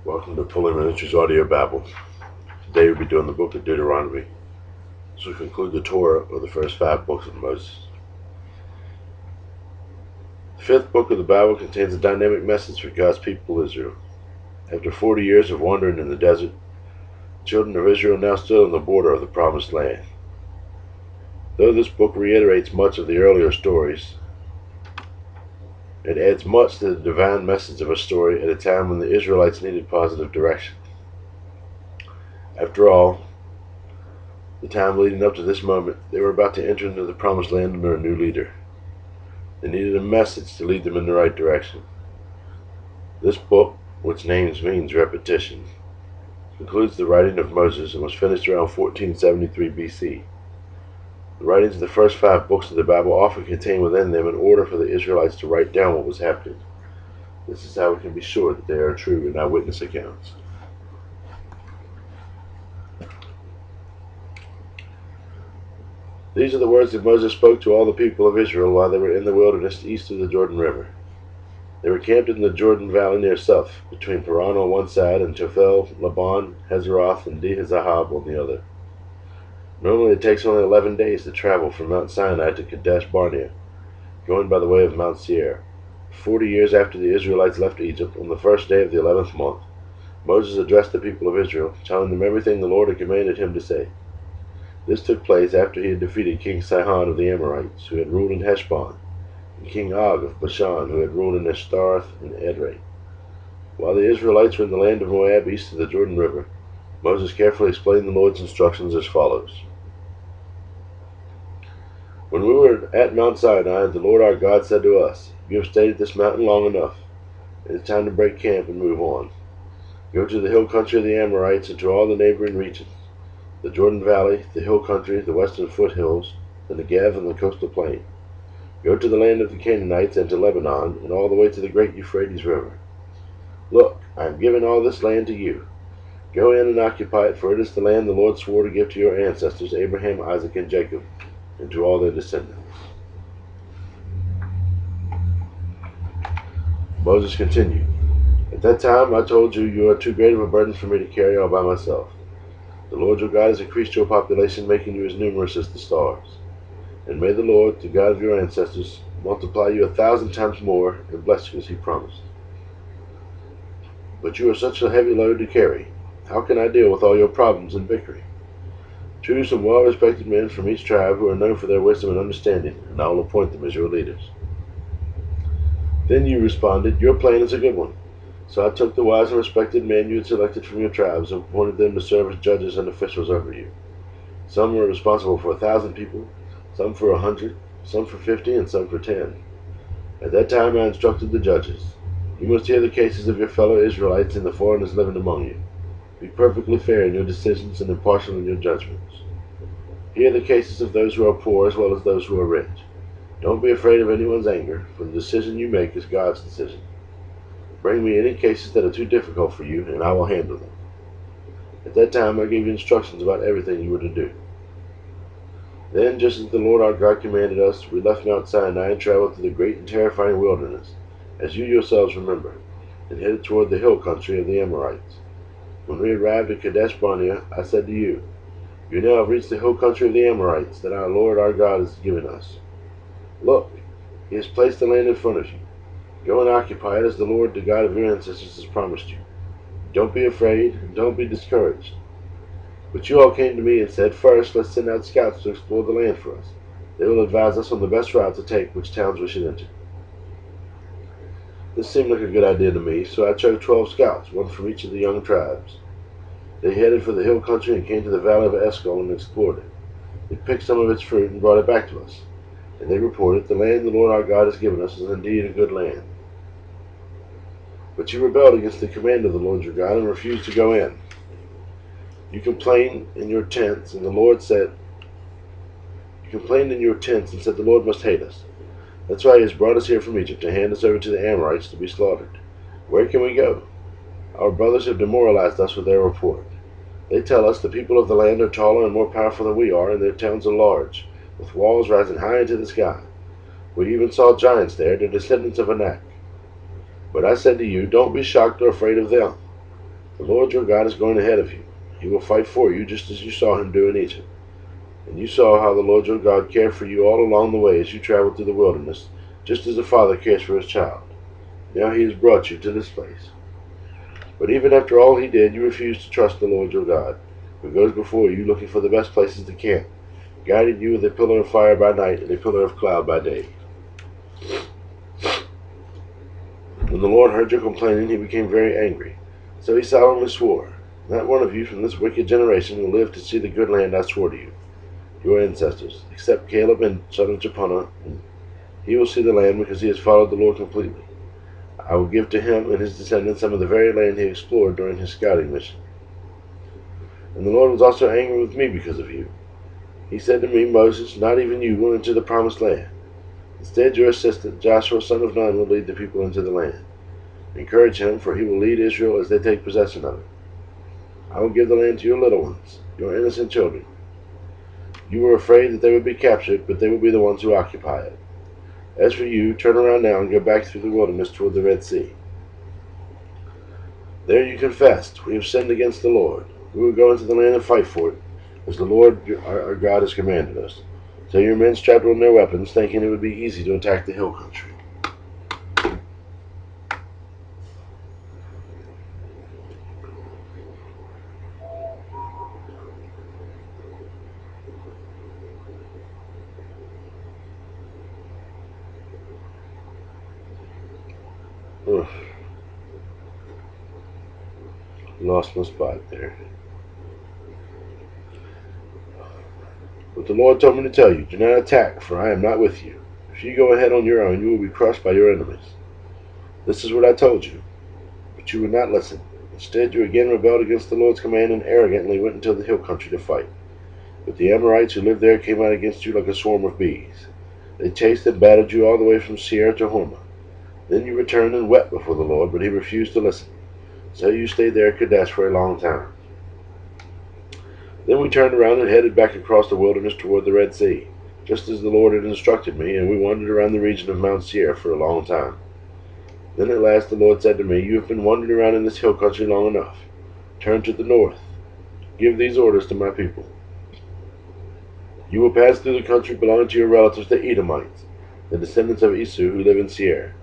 Welcome to PullyMinistries Audio Bible. Today we'll be doing the book of Deuteronomy. This will conclude the Torah, or the first 5 books of Moses. The 5th book of the Bible contains a dynamic message for God's people Israel. After 40 years of wandering in the desert, the children of Israel now stood on the border of the Promised Land. Though this book reiterates much of the earlier stories, it adds much to the divine message of a story at a time when the Israelites needed positive direction. After all, the time leading up to this moment, they were about to enter into the Promised Land under a new leader. They needed a message to lead them in the right direction. This book, which names means repetition, concludes the writing of Moses and was finished around 1473 BC. The writings of the first 5 books of the Bible often contain within them an order for the Israelites to write down what was happening. This is how we can be sure that they are true and eyewitness accounts. These are the words that Moses spoke to all the people of Israel while they were in the wilderness east of the Jordan River. They were camped in the Jordan Valley near Suph, between Paran on one side and Tophel, Laban, Hazeroth, and Dizahab on the other. Normally it takes only 11 days to travel from Mount Sinai to Kadesh Barnea, going by the way of Mount Seir. 40 years after the Israelites left Egypt, on the first day of the 11th month, Moses addressed the people of Israel, telling them everything the Lord had commanded him to say. This took place after he had defeated King Sihon of the Amorites, who had ruled in Heshbon, and King Og of Bashan, who had ruled in Ashtaroth and Edrei. While the Israelites were in the land of Moab east of the Jordan River, Moses carefully explained the Lord's instructions as follows. When we were at Mount Sinai, the Lord our God said to us, "You have stayed at this mountain long enough. It is time to break camp and move on. Go to the hill country of the Amorites and to all the neighboring regions, the Jordan Valley, the hill country, the western foothills, the Negev, and the coastal plain. Go to the land of the Canaanites and to Lebanon, and all the way to the great Euphrates River. Look, I am giving all this land to you. Go in and occupy it, for it is the land the Lord swore to give to your ancestors, Abraham, Isaac, and Jacob, and to all their descendants." Moses continued, "At that time I told you, you are too great of a burden for me to carry all by myself. The Lord your God has increased your population, making you as numerous as the stars. And may the Lord, the God of your ancestors, multiply you 1,000 times more and bless you as he promised. But you are such a heavy load to carry. How can I deal with all your problems and bickering? Choose some well-respected men from each tribe who are known for their wisdom and understanding, and I will appoint them as your leaders." Then you responded, "Your plan is a good one." So I took the wise and respected men you had selected from your tribes and appointed them to serve as judges and officials over you. Some were responsible for 1,000 people, some for 100, some for 50, and some for 10. At that time I instructed the judges, "You must hear the cases of your fellow Israelites and the foreigners living among you. Be perfectly fair in your decisions and impartial in your judgments. Hear the cases of those who are poor as well as those who are rich. Don't be afraid of anyone's anger, for the decision you make is God's decision. Bring me any cases that are too difficult for you, and I will handle them." At that time I gave you instructions about everything you were to do. Then, just as the Lord our God commanded us, we left Mount Sinai and traveled through the great and terrifying wilderness, as you yourselves remember, and headed toward the hill country of the Amorites. When we arrived at Kadesh Barnea, I said to you, "You now have reached the hill country of the Amorites that our Lord our God has given us. Look, he has placed the land in front of you. Go and occupy it as the Lord, the God of your ancestors, has promised you. Don't be afraid, and don't be discouraged." But you all came to me and said, "First, let's send out scouts to explore the land for us. They will advise us on the best route to take, which towns we should enter." This seemed like a good idea to me, so I chose 12 scouts, one from each of the young tribes. They headed for the hill country and came to the valley of Eshcol and explored it. They picked some of its fruit and brought it back to us. And they reported, "The land the Lord our God has given us is indeed a good land." But you rebelled against the command of the Lord your God and refused to go in. You complained in your tents, and said, "The Lord must hate us. That's why he has brought us here from Egypt to hand us over to the Amorites to be slaughtered. Where can we go? Our brothers have demoralized us with their report. They tell us the people of the land are taller and more powerful than we are, and their towns are large, with walls rising high into the sky. We even saw giants there, the descendants of Anak. But I said to you, don't be shocked or afraid of them. The Lord your God is going ahead of you. He will fight for you just as you saw him do in Egypt. And you saw how the Lord your God cared for you all along the way as you traveled through the wilderness, just as a father cares for his child. Now he has brought you to this place. But even after all he did, you refused to trust the Lord your God, who goes before you looking for the best places to camp, guiding you with a pillar of fire by night and a pillar of cloud by day. When the Lord heard your complaining, he became very angry. So he solemnly swore, "Not one of you from this wicked generation will live to see the good land I swore to you, your ancestors, except Caleb and son of Jephunneh, and he will see the land because he has followed the Lord completely. I will give to him and his descendants some of the very land he explored during his scouting mission." And the Lord was also angry with me because of you. He said to me, "Moses, not even you will enter the promised land. Instead, your assistant, Joshua son of Nun, will lead the people into the land. Encourage him, for he will lead Israel as they take possession of it. I will give the land to your little ones, your innocent children. You were afraid that they would be captured, but they will be the ones who occupy it. As for you, turn around now and go back through the wilderness toward the Red Sea. There you confessed, 'We have sinned against the Lord. We will go into the land and fight for it, as the Lord our God has commanded us.' So your men strapped on their weapons, thinking it would be easy to attack the hill country. Ugh, lost my spot there. But the Lord told me to tell you, 'Do not attack, for I am not with you. If you go ahead on your own, you will be crushed by your enemies.' This is what I told you, but you would not listen. Instead, you again rebelled against the Lord's command and arrogantly went into the hill country to fight. But the Amorites who lived there came out against you like a swarm of bees. They chased and battered you all the way from Seir to Hormah. Then you returned and wept before the Lord, but he refused to listen. So you stayed there at Kadesh for a long time. Then we turned around and headed back across the wilderness toward the Red Sea, just as the Lord had instructed me, and we wandered around the region of Mount Seir for a long time. Then at last the Lord said to me, 'You have been wandering around in this hill country long enough. Turn to the north. Give these orders to my people. You will pass through the country belonging to your relatives, the Edomites, the descendants of Esau who live in Seir.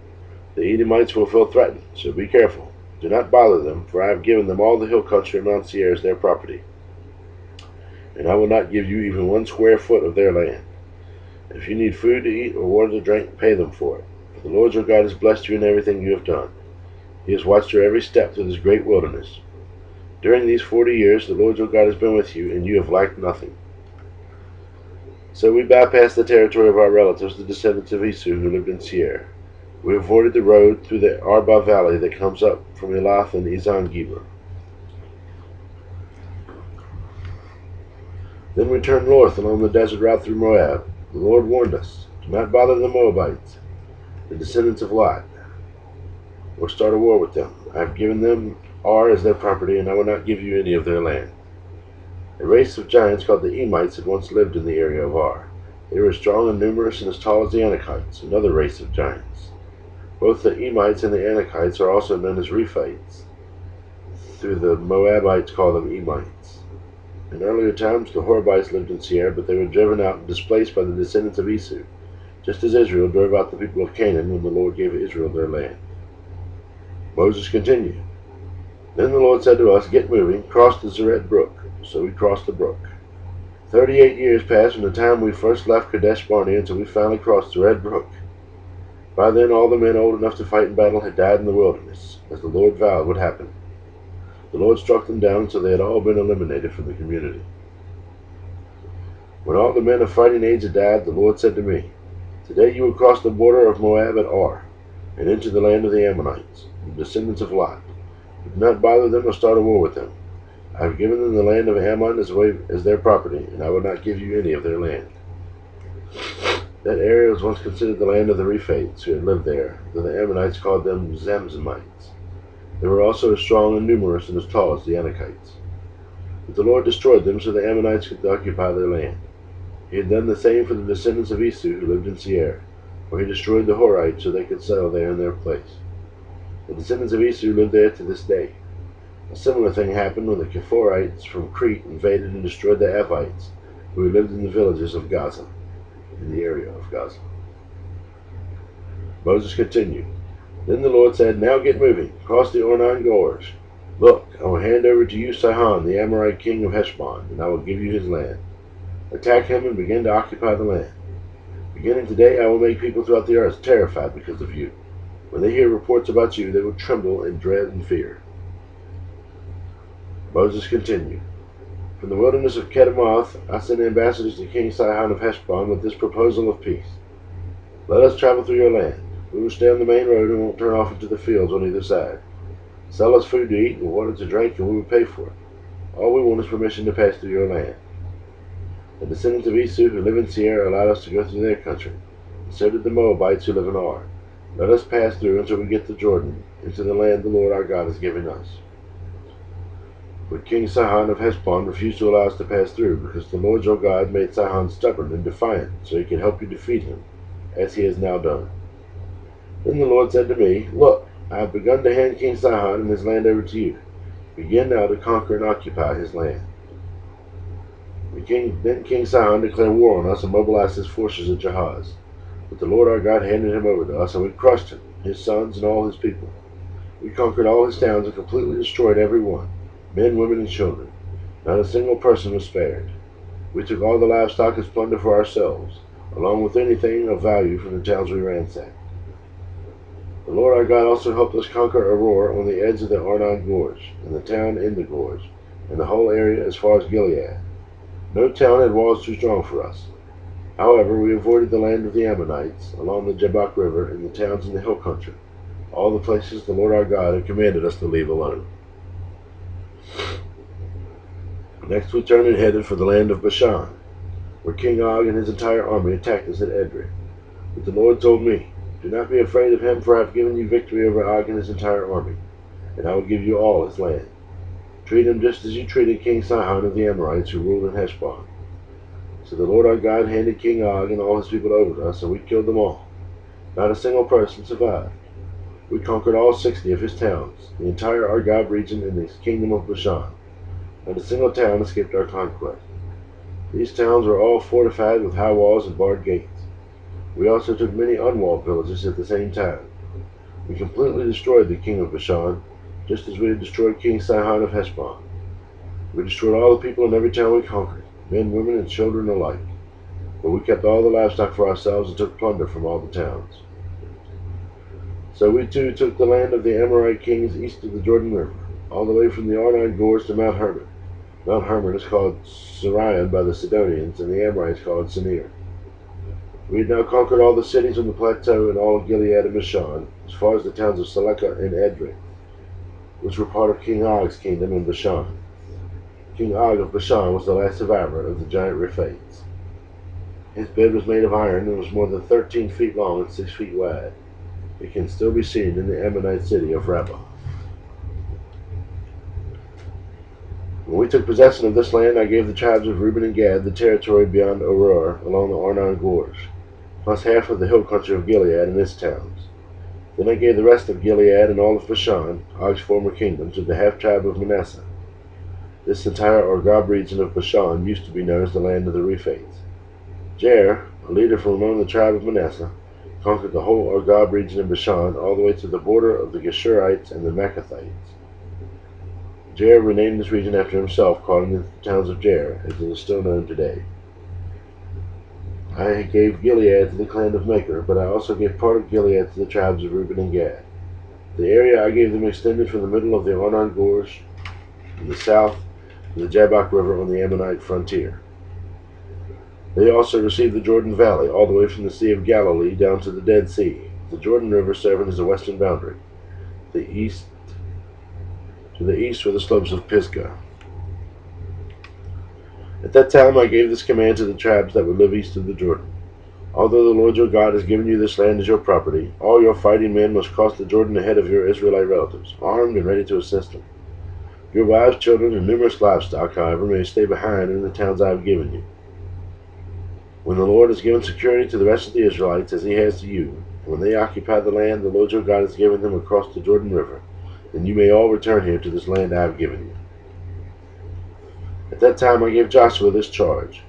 The Edomites will feel threatened, so be careful. Do not bother them, for I have given them all the hill country of Mount Seir as their property. And I will not give you even 1 square foot of their land. If you need food to eat or water to drink, pay them for it. For the Lord your God has blessed you in everything you have done. He has watched your every step through this great wilderness. During these 40 years, the Lord your God has been with you, and you have lacked nothing.' So we bypassed the territory of our relatives, the descendants of Esau who lived in Seir. We avoided the road through the Arba Valley that comes up from Elath and Ezon-Geber. Then we turned north along the desert route through Moab. The Lord warned us, 'Do not bother the Moabites, the descendants of Lot, or start a war with them. I have given them Ar as their property, and I will not give you any of their land.' A race of giants called the Emites had once lived in the area of Ar. They were as strong and numerous and as tall as the Anakites, another race of giants. Both the Emites and the Anakites are also known as Rephites, though the Moabites call them Emites. In earlier times, the Horibites lived in Seir, but they were driven out and displaced by the descendants of Esau, just as Israel drove out the people of Canaan when the Lord gave Israel their land. Moses continued, 'Then the Lord said to us, Get moving, cross the Zered brook.' So we crossed the brook. 38 years passed from the time we first left Kadesh Barnea until we finally crossed the Red Brook. By then, all the men old enough to fight in battle had died in the wilderness, as the Lord vowed would happen. The Lord struck them down until they had all been eliminated from the community. When all the men of fighting age had died, the Lord said to me, 'Today you will cross the border of Moab at Ar, and into the land of the Ammonites, the descendants of Lot. Do not bother them or start a war with them. I have given them the land of Ammon as their property, and I will not give you any of their land.' That area was once considered the land of the Rephites who had lived there, though the Ammonites called them Zamzamites. They were also as strong and numerous and as tall as the Anakites. But the Lord destroyed them so the Ammonites could occupy their land. He had done the same for the descendants of Esau who lived in Seir, for he destroyed the Horites so they could settle there in their place. The descendants of Esau live there to this day. A similar thing happened when the Kephorites from Crete invaded and destroyed the Evites, who lived in the villages of Gaza, in the area of Gaza. Moses continued. Then the Lord said, "Now get moving, cross the Ornon Gorge. Look, I will hand over to you Sihon, the Amorite king of Heshbon, and I will give you his land. Attack him and begin to occupy the land. Beginning today, I will make people throughout the earth terrified because of you. When they hear reports about you, they will tremble in dread and fear." Moses continued. From the wilderness of Kedemoth, I sent ambassadors to King Sihon of Heshbon with this proposal of peace. Let us travel through your land. We will stay on the main road and won't turn off into the fields on either side. Sell us food to eat and water to drink, and we will pay for it. All we want is permission to pass through your land. The descendants of Esau who live in Seir allowed us to go through their country, and so did the Moabites who live in Ar. Let us pass through until we get to Jordan, into the land the Lord our God has given us. But King Sihon of Heshbon refused to allow us to pass through, because the Lord your God made Sihon stubborn and defiant, so he could help you defeat him, as he has now done. Then the Lord said to me, Look, I have begun to hand King Sihon and his land over to you. Begin now to conquer and occupy his land. Then King Sihon declared war on us and mobilized his forces at Jahaz. But the Lord our God handed him over to us, and we crushed him, his sons, and all his people. We conquered all his towns and completely destroyed every one, men, women, and children. Not a single person was spared. We took all the livestock as plunder for ourselves, along with anything of value from the towns we ransacked. The Lord our God also helped us conquer Auror on the edge of the Arnon Gorge, and the town in the gorge, and the whole area as far as Gilead. No town had walls too strong for us. However, we avoided the land of the Ammonites, along the Jabbok River, and the towns in the hill country, all the places the Lord our God had commanded us to leave alone. Next we turned and headed for the land of Bashan, where King Og and his entire army attacked us at Edrei. But the Lord told me, Do not be afraid of him, for I have given you victory over Og and his entire army, and I will give you all his land. Treat him just as you treated King Sihon of the Amorites, who ruled in Heshbon. So the Lord our God handed King Og and all his people over to us, and we killed them all. Not a single person survived. We conquered all 60 of his towns, the entire Argob region and the kingdom of Bashan. Not a single town escaped our conquest. These towns were all fortified with high walls and barred gates. We also took many unwalled villages at the same time. We completely destroyed the king of Bashan, just as we had destroyed King Sihon of Heshbon. We destroyed all the people in every town we conquered, men, women, and children alike. But we kept all the livestock for ourselves and took plunder from all the towns. So we too took the land of the Amorite kings east of the Jordan River, all the way from the Arnon Gorge to Mount Hermon. Mount Hermon is called Sirion by the Sidonians, and the Amorites called Senir. We had now conquered all the cities on the plateau and all of Gilead and Bashan, as far as the towns of Salekah and Edrei, which were part of King Og's kingdom in Bashan. King Og of Bashan was the last survivor of the giant Rephaites. His bed was made of iron and was more than 13 feet long and 6 feet wide. It can still be seen in the Ammonite city of Rabbah. When we took possession of this land, I gave the tribes of Reuben and Gad the territory beyond Auror along the Arnon Gorge, plus half of the hill country of Gilead and its towns. Then I gave the rest of Gilead and all of Bashan, Og's former kingdom, to the half-tribe of Manasseh. This entire Argob region of Bashan used to be known as the land of the Rephaites. Jair, a leader from among the tribe of Manasseh, conquered the whole Argob region of Bashan all the way to the border of the Geshurites and the Maccathites. Jair renamed this region after himself, calling it the towns of Jair, as it is still known today. I gave Gilead to the clan of Makir, but I also gave part of Gilead to the tribes of Reuben and Gad. The area I gave them extended from the middle of the Arnon Gorge in the south to the Jabbok River on the Ammonite frontier. They also received the Jordan Valley, all the way from the Sea of Galilee down to the Dead Sea, the Jordan River serving as the western boundary. To the east were the slopes of Pisgah. At that time I gave this command to the tribes that would live east of the Jordan. Although the Lord your God has given you this land as your property, all your fighting men must cross the Jordan ahead of your Israelite relatives, armed and ready to assist them. Your wives, children, and numerous livestock, however, may stay behind in the towns I have given you. When the Lord has given security to the rest of the Israelites, as he has to you, and when they occupy the land the Lord your God has given them across the Jordan River, then you may all return here to this land I have given you. At that time I gave Joshua this charge.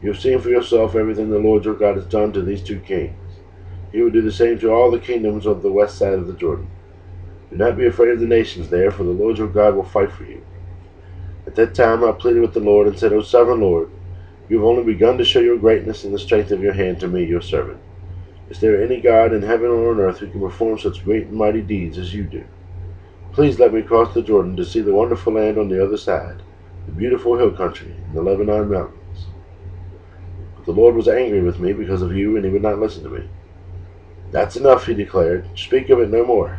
You have seen for yourself everything the Lord your God has done to these two kings. He will do the same to all the kingdoms of the west side of the Jordan. Do not be afraid of the nations there, for the Lord your God will fight for you. At that time I pleaded with the Lord and said, O sovereign Lord, you have only begun to show your greatness and the strength of your hand to me, your servant. Is there any God in heaven or on earth who can perform such great and mighty deeds as you do? Please let me cross the Jordan to see the wonderful land on the other side, the beautiful hill country, and the Lebanon mountains. But the Lord was angry with me because of you, and he would not listen to me. That's enough, he declared. Speak of it no more.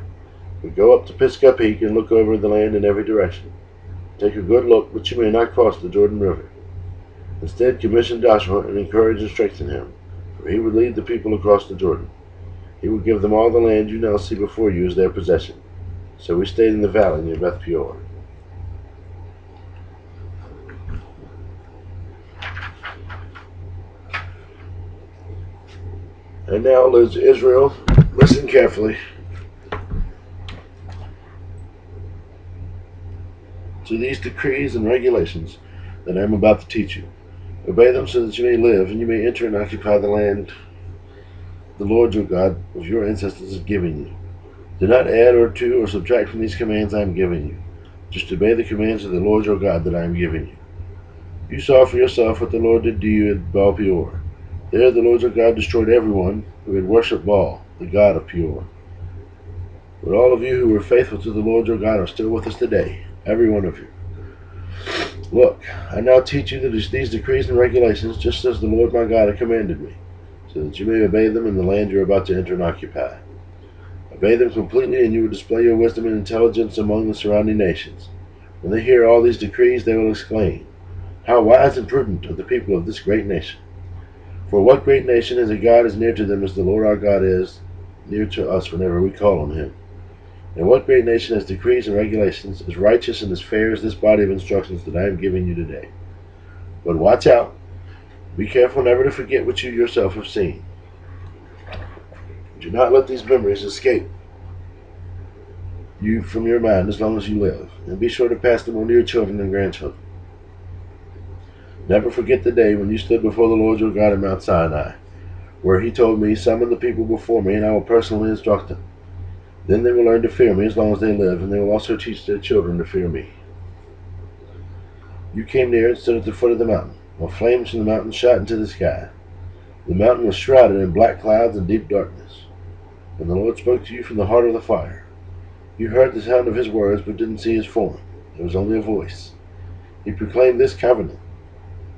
But go up to Pisgah Peak and look over the land in every direction. Take a good look, but you may not cross the Jordan River. Instead, commission Joshua and encourage and strengthen him, for he would lead the people across the Jordan. He would give them all the land you now see before you as their possession. So we stayed in the valley near Beth Peor. And now, Israel, listen carefully to these decrees and regulations that I am about to teach you. Obey them so that you may live and you may enter and occupy the land the Lord your God of your ancestors is giving you. Do not add or to or subtract from these commands I am giving you. Just obey the commands of the Lord your God that I am giving you. You saw for yourself what the Lord did to you at Baal Peor. There the Lord your God destroyed everyone who had worshipped Baal, the god of Peor. But all of you who were faithful to the Lord your God are still with us today, every one of you. Look, I now teach you these decrees and regulations just as the Lord my God had commanded me, so that you may obey them in the land you are about to enter and occupy. Obey them completely, and you will display your wisdom and intelligence among the surrounding nations. When they hear all these decrees, they will exclaim, How wise and prudent are the people of this great nation! For what great nation is a God as near to them as the Lord our God is near to us whenever we call on him? And what great nation has decrees and regulations, as righteous and as fair as this body of instructions that I am giving you today? But watch out. Be careful never to forget what you yourself have seen. Do not let these memories escape you from your mind as long as you live, and be sure to pass them on to your children and grandchildren. Never forget the day when you stood before the Lord your God at Mount Sinai, where he told me, Summon the people before me, and I will personally instruct them. Then they will learn to fear me as long as they live, and they will also teach their children to fear me. You came near and stood at the foot of the mountain, while flames from the mountain shot into the sky. The mountain was shrouded in black clouds and deep darkness. And the Lord spoke to you from the heart of the fire. You heard the sound of his words, but didn't see his form. It was only a voice. He proclaimed this covenant,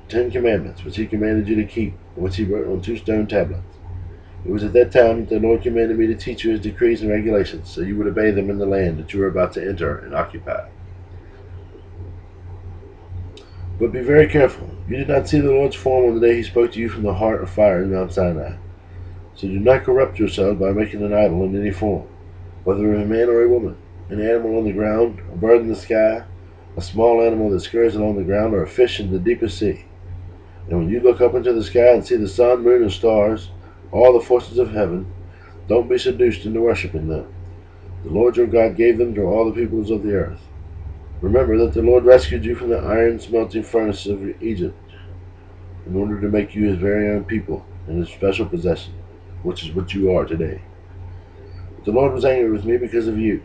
10 commandments, which he commanded you to keep, and which he wrote on 2 stone tablets. It was at that time that the Lord commanded me to teach you his decrees and regulations, so you would obey them in the land that you are about to enter and occupy. But be very careful. You did not see the Lord's form on the day he spoke to you from the heart of fire in Mount Sinai. So do not corrupt yourselves by making an idol in any form, whether of a man or a woman, an animal on the ground, a bird in the sky, a small animal that scurries along the ground, or a fish in the deepest sea. And when you look up into the sky and see the sun, moon, and stars, all the forces of heaven, don't be seduced into worshiping them. The Lord your God gave them to all the peoples of the earth. Remember that the Lord rescued you from the iron smelting furnaces of Egypt in order to make you his very own people and his special possession, which is what you are today. But the Lord was angry with me because of you.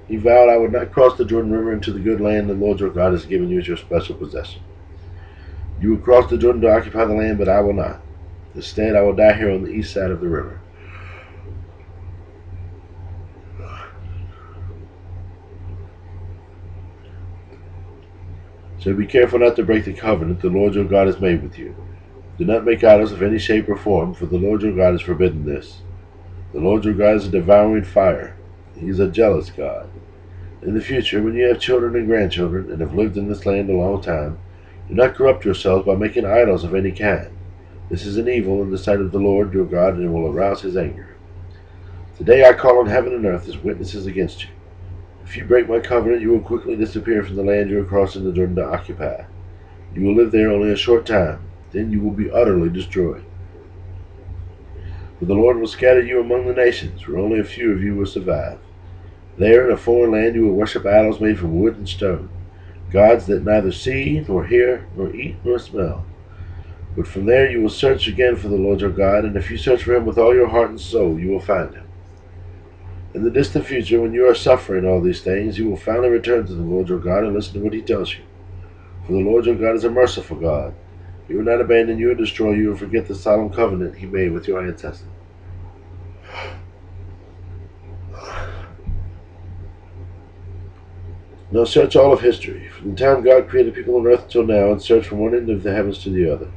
He vowed I would not cross the Jordan River into the good land the Lord your God has given you as your special possession. You will cross the Jordan to occupy the land, but I will not. Instead, I will die here on the east side of the river. So be careful not to break the covenant the Lord your God has made with you. Do not make idols of any shape or form, for the Lord your God has forbidden this. The Lord your God is a devouring fire. He is a jealous God. In the future, when you have children and grandchildren, and have lived in this land a long time, do not corrupt yourselves by making idols of any kind. This is an evil in the sight of the Lord your God, and it will arouse his anger. Today I call on heaven and earth as witnesses against you. If you break my covenant, you will quickly disappear from the land you are crossing the Jordan to occupy. You will live there only a short time, then you will be utterly destroyed. For the Lord will scatter you among the nations, where only a few of you will survive. There in a foreign land you will worship idols made from wood and stone, gods that neither see, nor hear, nor eat, nor smell. But from there you will search again for the Lord your God, and if you search for him with all your heart and soul, you will find him. In the distant future, when you are suffering all these things, you will finally return to the Lord your God and listen to what he tells you. For the Lord your God is a merciful God. He will not abandon you or destroy you or forget the solemn covenant he made with your ancestors. Now search all of history, from the time God created people on earth until now, and search from one end of the heavens to the other.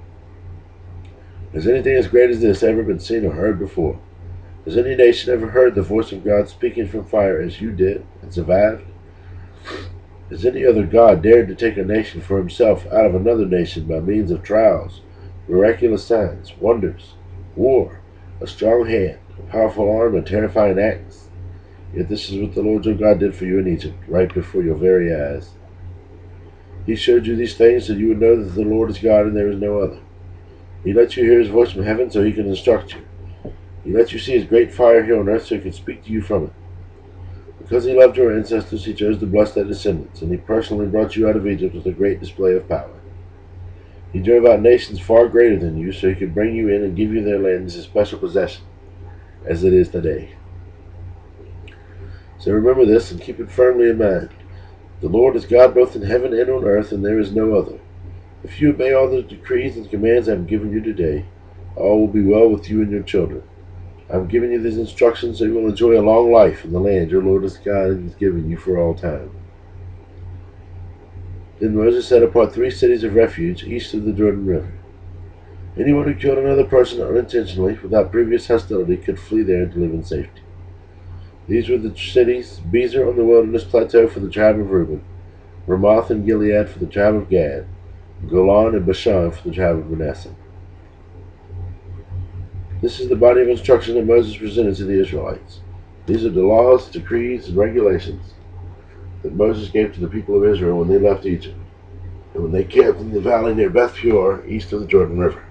Has anything as great as this ever been seen or heard before? Has any nation ever heard the voice of God speaking from fire as you did and survived? Has any other God dared to take a nation for himself out of another nation by means of trials, miraculous signs, wonders, war, a strong hand, a powerful arm, and terrifying acts? Yet this is what the Lord your God did for you in Egypt, right before your very eyes. He showed you these things so you would know that the Lord is God and there is no other. He let you hear his voice from heaven so he can instruct you. He let you see his great fire here on earth so he could speak to you from it. Because he loved your ancestors, he chose to bless their descendants, and he personally brought you out of Egypt with a great display of power. He drove out nations far greater than you so he could bring you in and give you their land as a special possession, as it is today. So remember this and keep it firmly in mind. The Lord is God both in heaven and on earth, and there is no other. If you obey all the decrees and commands I have given you today, all will be well with you and your children. I have given you these instructions so you will enjoy a long life in the land your Lord is God has given you for all time. Then Moses set apart 3 cities of refuge east of the Jordan River. Anyone who killed another person unintentionally without previous hostility could flee there to live in safety. These were the cities: Bezer on the wilderness plateau for the tribe of Reuben, Ramoth and Gilead for the tribe of Gad, Golan and Bashan for the tribe of Manasseh. This is the body of instruction that Moses presented to the Israelites. These are the laws, decrees, and regulations that Moses gave to the people of Israel when they left Egypt, and when they camped in the valley near Beth Peor, east of the Jordan River.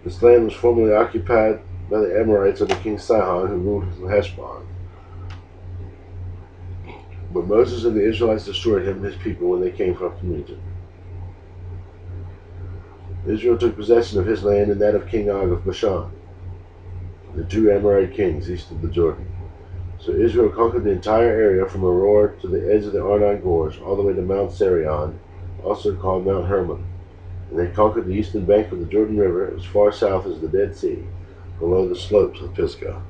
This land was formerly occupied by the Amorites under King Sihon, who ruled from Heshbon. But Moses and the Israelites destroyed him and his people when they came from Egypt. Israel took possession of his land and that of King Og of Bashan, the 2 Amorite kings east of the Jordan. So Israel conquered the entire area from Aroer to the edge of the Arnon Gorge, all the way to Mount Sirion, also called Mount Hermon. And they conquered the eastern bank of the Jordan River as far south as the Dead Sea, below the slopes of Pisgah.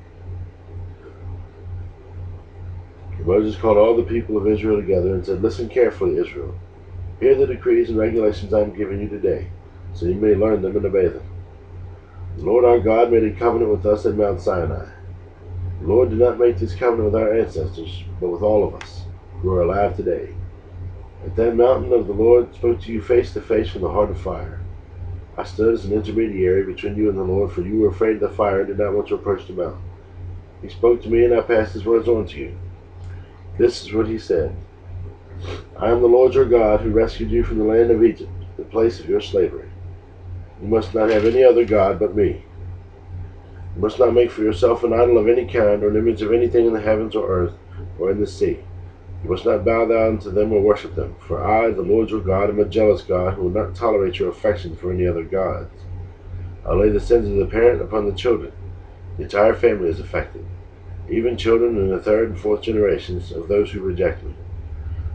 Moses called all the people of Israel together and said, "Listen carefully, Israel. Hear the decrees and regulations I am giving you today, so you may learn them and obey them. The Lord our God made a covenant with us at Mount Sinai. The Lord did not make this covenant with our ancestors, but with all of us, who are alive today. At that mountain of the Lord spoke to you face to face from the heart of fire. I stood as an intermediary between you and the Lord, for you were afraid of the fire and did not want to approach the mountain. He spoke to me, and I passed his words on to you. This is what he said: I am the Lord your God, who rescued you from the land of Egypt, the place of your slavery. You must not have any other God but me. You must not make for yourself an idol of any kind, or an image of anything in the heavens or earth, or in the sea. You must not bow down to them or worship them, for I, the Lord your God, am a jealous God, who will not tolerate your affection for any other gods. I'll lay the sins of the parent upon the children. The entire family is affected, even children in the 3rd and 4th generations of those who reject me.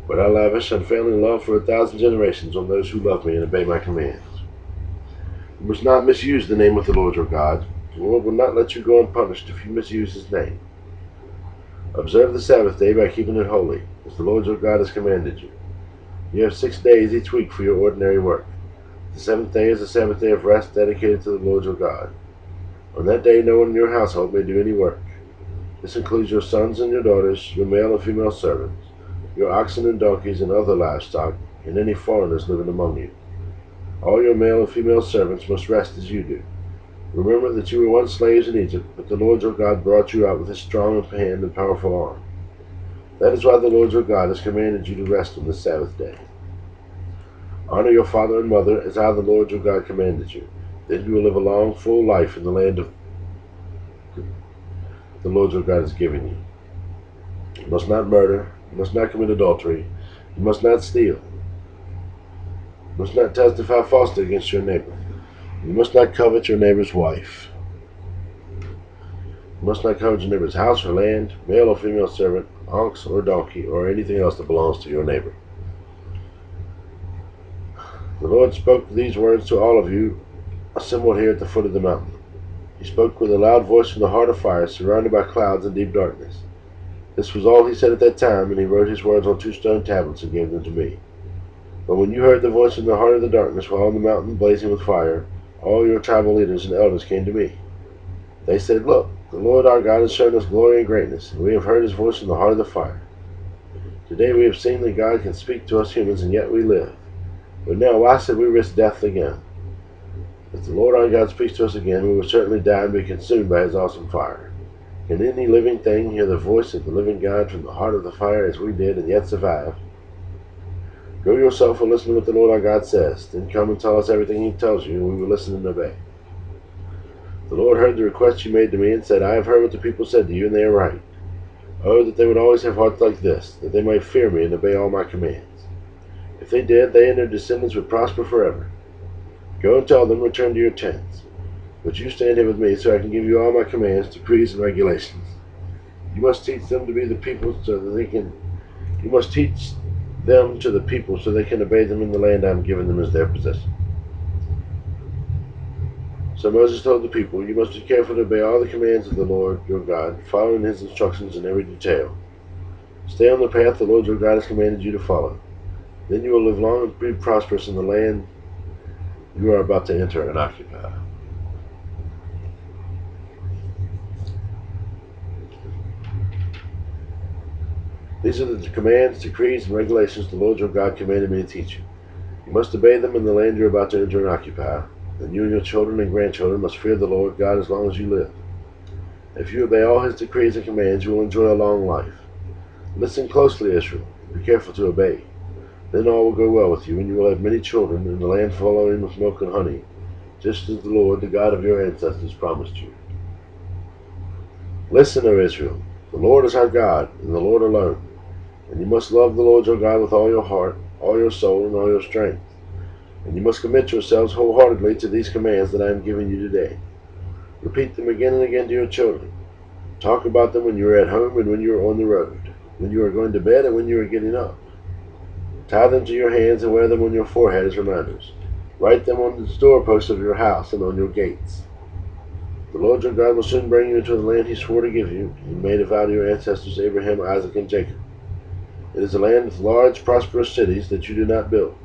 But I lavish unfailing love for 1,000 generations on those who love me and obey my commands. You must not misuse the name of the Lord your God. The Lord will not let you go unpunished if you misuse his name. Observe the Sabbath day by keeping it holy, as the Lord your God has commanded you. You have 6 days each week for your ordinary work. The 7th day is a Sabbath day of rest dedicated to the Lord your God. On that day no one in your household may do any work. This includes your sons and your daughters, your male and female servants, your oxen and donkeys and other livestock, and any foreigners living among you. All your male and female servants must rest as you do. Remember that you were once slaves in Egypt, but the Lord your God brought you out with his strong hand and powerful arm. That is why the Lord your God has commanded you to rest on the Sabbath day. Honor your father and mother as I, the Lord your God, commanded you. Then you will live a long, full life in the land of the Lord your God has given you. You must not murder. You must not commit adultery. You must not steal. You must not testify falsely against your neighbor. You must not covet your neighbor's wife. You must not covet your neighbor's house or land, male or female servant, ox or donkey, or anything else that belongs to your neighbor. The Lord spoke these words to all of you assembled here at the foot of the mountain. He spoke with a loud voice from the heart of fire, surrounded by clouds and deep darkness. This was all he said at that time, and he wrote his words on 2 stone tablets and gave them to me. But when you heard the voice in the heart of the darkness while on the mountain blazing with fire, all your tribal leaders and elders came to me. They said, "Look, the Lord our God has shown us glory and greatness, and we have heard his voice in the heart of the fire. Today we have seen that God can speak to us humans, and yet we live. But now why should we risk death again? If the Lord our God speaks to us again, we will certainly die and be consumed by his awesome fire. Can any living thing hear the voice of the living God from the heart of the fire as we did and yet survive? Go yourself and listen to what the Lord our God says. Then come and tell us everything he tells you, and we will listen and obey." The Lord heard the request you made to me and said, "I have heard what the people said to you, and they are right. Oh, that they would always have hearts like this, that they might fear me and obey all my commands. If they did, they and their descendants would prosper forever. Go and tell them, return to your tents. But you stand here with me so I can give you all my commands, decrees, and regulations. You must teach them to be the people so that they can. You must teach them to the people so they can obey them in the land I am giving them as their possession." So Moses told the people, "You must be careful to obey all the commands of the Lord your God, following his instructions in every detail. Stay on the path the Lord your God has commanded you to follow. Then you will live long and be prosperous in the land you are about to enter and occupy." These are the commands, decrees, and regulations the Lord your God commanded me to teach you. You must obey them in the land you are about to enter and occupy. And you and your children and grandchildren must fear the Lord God as long as you live. If you obey all his decrees and commands, you will enjoy a long life. Listen closely, Israel. Be careful to obey. Then all will go well with you, and you will have many children in the land flowing with milk and honey, just as the Lord, the God of your ancestors, promised you. Listen, O Israel. The Lord is our God, and the Lord alone. And you must love the Lord your God with all your heart, all your soul, and all your strength. And you must commit yourselves wholeheartedly to these commands that I am giving you today. Repeat them again and again to your children. Talk about them when you are at home and when you are on the road, when you are going to bed and when you are getting up. Tie them to your hands and wear them on your forehead as reminders. Write them on the doorposts of your house and on your gates. The Lord your God will soon bring you into the land he swore to give you, and made a vow to your ancestors Abraham, Isaac, and Jacob. It is a land with large, prosperous cities that you did not build.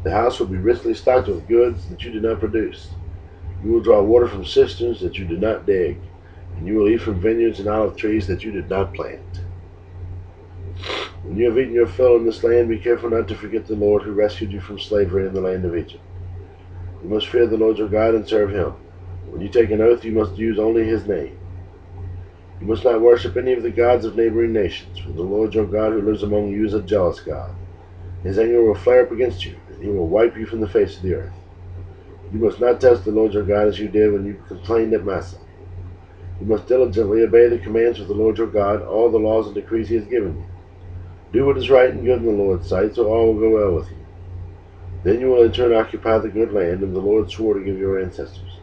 The house will be richly stocked with goods that you did not produce. You will draw water from cisterns that you did not dig, and you will eat from vineyards and olive trees that you did not plant. When you have eaten your fill in this land, be careful not to forget the Lord who rescued you from slavery in the land of Egypt. You must fear the Lord your God and serve him. When you take an oath, you must use only his name. You must not worship any of the gods of neighboring nations, for the Lord your God who lives among you is a jealous God. His anger will flare up against you, and he will wipe you from the face of the earth. You must not test the Lord your God as you did when you complained at Massa. You must diligently obey the commands of the Lord your God, all the laws and decrees he has given you. Do what is right and good in the Lord's sight, so all will go well with you. Then you will enter and occupy the good land, and the Lord swore to give your ancestors.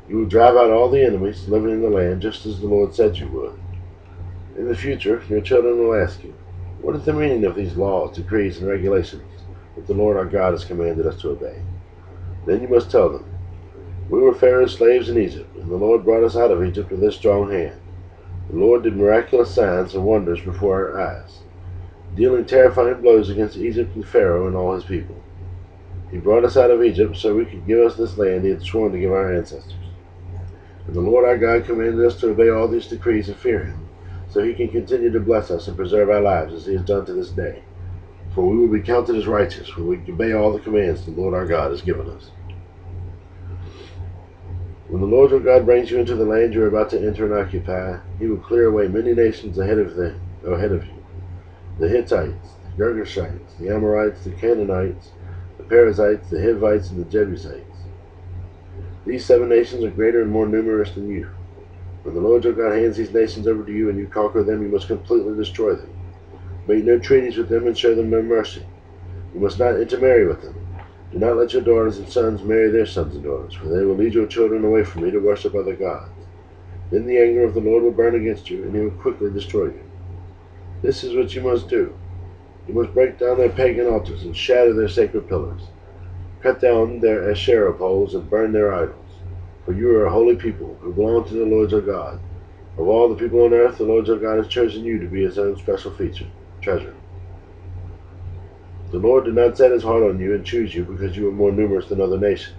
You will drive out all the enemies living in the land, just as the Lord said you would. In the future, your children will ask you, "What is the meaning of these laws, decrees, and regulations that the Lord our God has commanded us to obey?" Then you must tell them, "We were Pharaoh's slaves in Egypt, and the Lord brought us out of Egypt with his strong hand. The Lord did miraculous signs and wonders before our eyes, dealing terrifying blows against Egypt and Pharaoh and all his people. He brought us out of Egypt so he could give us this land he had sworn to give our ancestors. And the Lord our God commanded us to obey all these decrees and fear him, so he can continue to bless us and preserve our lives as he has done to this day. For we will be counted as righteous when we obey all the commands the Lord our God has given us." When the Lord your God brings you into the land you are about to enter and occupy, he will clear away many nations ahead of you. The Hittites, the Girgashites, the Amorites, the Canaanites, the Perizzites, the Hivites, and the Jebusites. These 7 nations are greater and more numerous than you. When the Lord your God hands these nations over to you and you conquer them, you must completely destroy them. Make no treaties with them and show them no mercy. You must not intermarry with them. Do not let your daughters and sons marry their sons and daughters, for they will lead your children away from me to worship other gods. Then the anger of the Lord will burn against you, and he will quickly destroy you. This is what you must do. You must break down their pagan altars and shatter their sacred pillars. Cut down their Asherah poles and burn their idols. For you are a holy people who belong to the Lord your God. Of all the people on earth, the Lord your God has chosen you to be his own special treasure. The Lord did not set his heart on you and choose you because you were more numerous than other nations,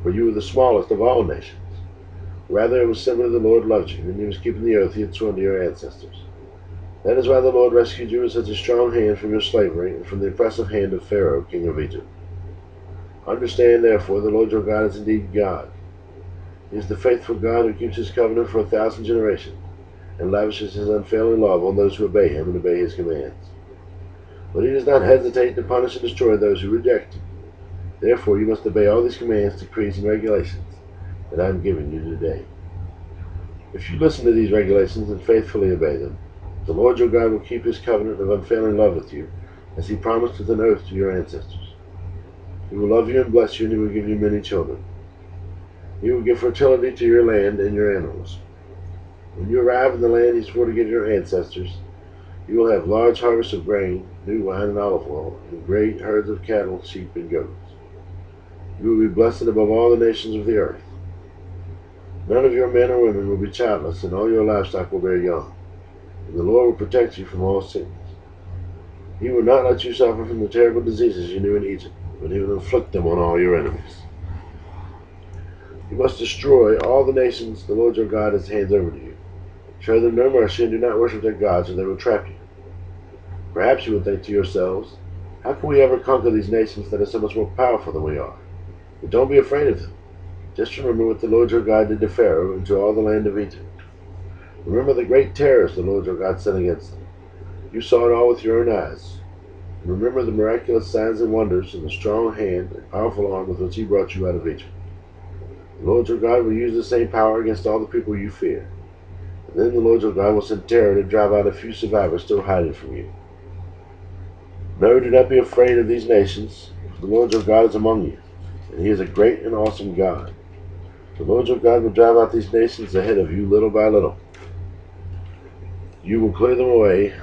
for you were the smallest of all nations. Rather, it was simply the Lord loved you, and he was keeping the oath he had sworn to your ancestors. That is why the Lord rescued you with such a strong hand from your slavery and from the oppressive hand of Pharaoh, king of Egypt. Understand, therefore, the Lord your God is indeed God. He is the faithful God who keeps his covenant for 1,000 generations, and lavishes his unfailing love on those who obey him and obey his commands. But he does not hesitate to punish and destroy those who reject him. Therefore, you must obey all these commands, decrees, and regulations that I am giving you today. If you listen to these regulations and faithfully obey them, the Lord your God will keep his covenant of unfailing love with you, as he promised with an oath to your ancestors. He will love you and bless you, and he will give you many children. He will give fertility to your land and your animals. When you arrive in the land he swore to give your ancestors, you will have large harvests of grain, new wine and olive oil, and great herds of cattle, sheep, and goats. You will be blessed above all the nations of the earth. None of your men or women will be childless, and all your livestock will bear young. And the Lord will protect you from all sickness. He will not let you suffer from the terrible diseases you knew in Egypt, but he will inflict them on all your enemies. You must destroy all the nations the Lord your God has handed over to you. Show them no mercy, and do not worship their gods, or they will trap you. Perhaps you will think to yourselves, how can we ever conquer these nations that are so much more powerful than we are? But don't be afraid of them. Just remember what the Lord your God did to Pharaoh and to all the land of Egypt. Remember the great terrors the Lord your God sent against them. You saw it all with your own eyes. And remember the miraculous signs and wonders and the strong hand and powerful arm with which he brought you out of Egypt. The Lord your God will use the same power against all the people you fear. And then the Lord your God will send terror to drive out a few survivors still hiding from you. No, do not be afraid of these nations, for the Lord your God is among you, and he is a great and awesome God. The Lord your God will drive out these nations ahead of you little by little. You will clear them away.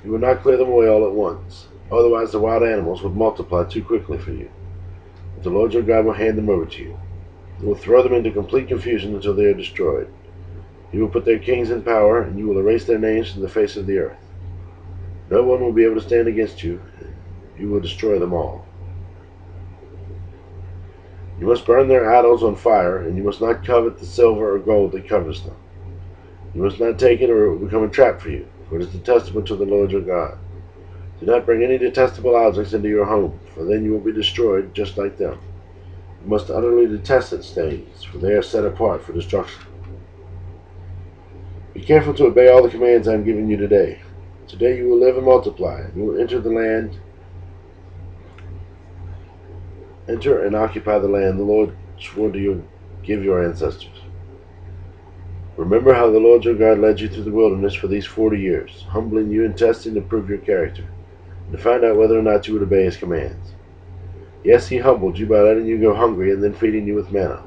You will not clear them away all at once. Otherwise the wild animals would multiply too quickly for you. But the Lord your God will hand them over to you. He will throw them into complete confusion until they are destroyed. He will put their kings in power, and you will erase their names from the face of the earth. No one will be able to stand against you. You will destroy them all. You must burn their idols on fire, and you must not covet the silver or gold that covers them. You must not take it, or it will become a trap for you, for it is the testament to the Lord your God. Do not bring any detestable objects into your home, for then you will be destroyed just like them. You must utterly detest such things, for they are set apart for destruction. Be careful to obey all the commands I am giving you today. Today you will live and multiply, and you will enter and occupy the land the Lord swore to give your ancestors. Remember how the Lord your God led you through the wilderness for these 40 years, humbling you and testing to prove your character, and to find out whether or not you would obey his commands. Yes, he humbled you by letting you go hungry and then feeding you with manna,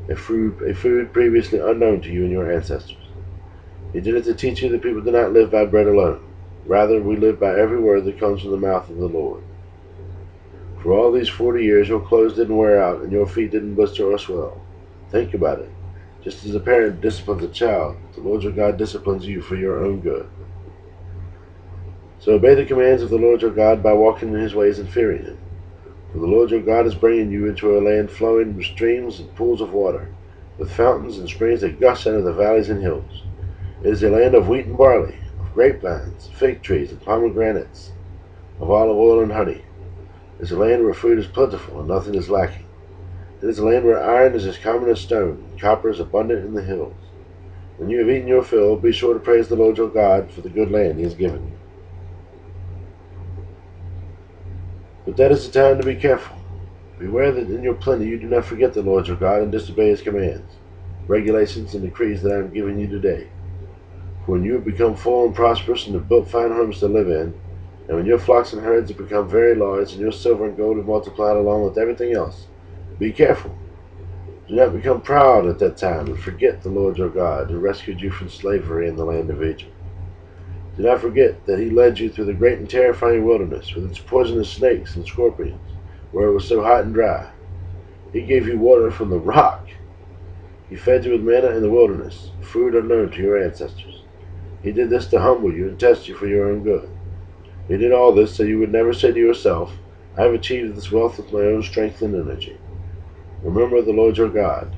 a food previously unknown to you and your ancestors. He did it to teach you that people do not live by bread alone. Rather, we live by every word that comes from the mouth of the Lord. For all these 40 years, your clothes didn't wear out, and your feet didn't blister or swell. Think about it. Just as a parent disciplines a child, the Lord your God disciplines you for your own good. So obey the commands of the Lord your God by walking in his ways and fearing him. For the Lord your God is bringing you into a land flowing with streams and pools of water, with fountains and springs that gush out of the valleys and hills. It is a land of wheat and barley, of grapevines, fig trees, and pomegranates, of olive oil and honey. It is a land where food is plentiful and nothing is lacking. It is a land where iron is as common as stone, and copper is abundant in the hills. When you have eaten your fill, be sure to praise the Lord your God for the good land he has given you. But that is the time to be careful. Beware that in your plenty you do not forget the Lord your God and disobey his commands. regulations, and decrees that I am giving you today. For when you have become full and prosperous and have built fine homes to live in, and when your flocks and herds have become very large, and your silver and gold have multiplied along with everything else, be careful. Do not become proud at that time and forget the Lord your God, who rescued you from slavery in the land of Egypt. Do not forget that he led you through the great and terrifying wilderness with its poisonous snakes and scorpions, where it was so hot and dry. He gave you water from the rock. He fed you with manna in the wilderness, food unknown to your ancestors. He did this to humble you and test you for your own good. He did all this so you would never say to yourself, I have achieved this wealth with my own strength and energy. Remember the Lord your God.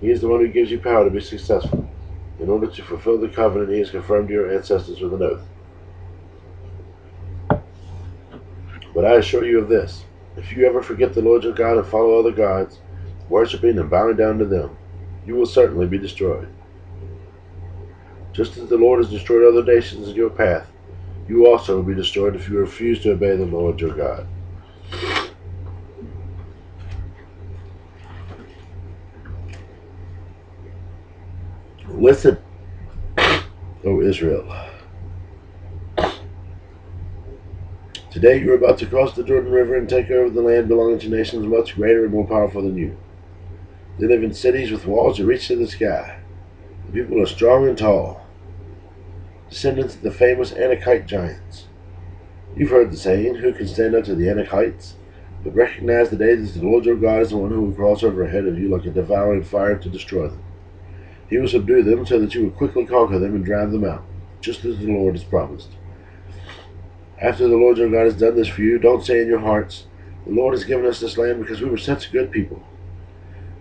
He is the one who gives you power to be successful, in order to fulfill the covenant he has confirmed to your ancestors with an oath. But I assure you of this, if you ever forget the Lord your God and follow other gods, worshiping and bowing down to them, you will certainly be destroyed. Just as the Lord has destroyed other nations in your path, you also will be destroyed if you refuse to obey the Lord your God. Listen, O Israel. Today you are about to cross the Jordan River and take over the land belonging to nations much greater and more powerful than you. They live in cities with walls that reach to the sky. The people are strong and tall, descendants of the famous Anakite giants. You've heard the saying, who can stand up to the Anakites? But recognize today that the Lord your God is the one who will cross over ahead of you like a devouring fire to destroy them. He will subdue them so that you will quickly conquer them and drive them out, just as the Lord has promised. After the Lord your God has done this for you, don't say in your hearts, the Lord has given us this land because we were such good people.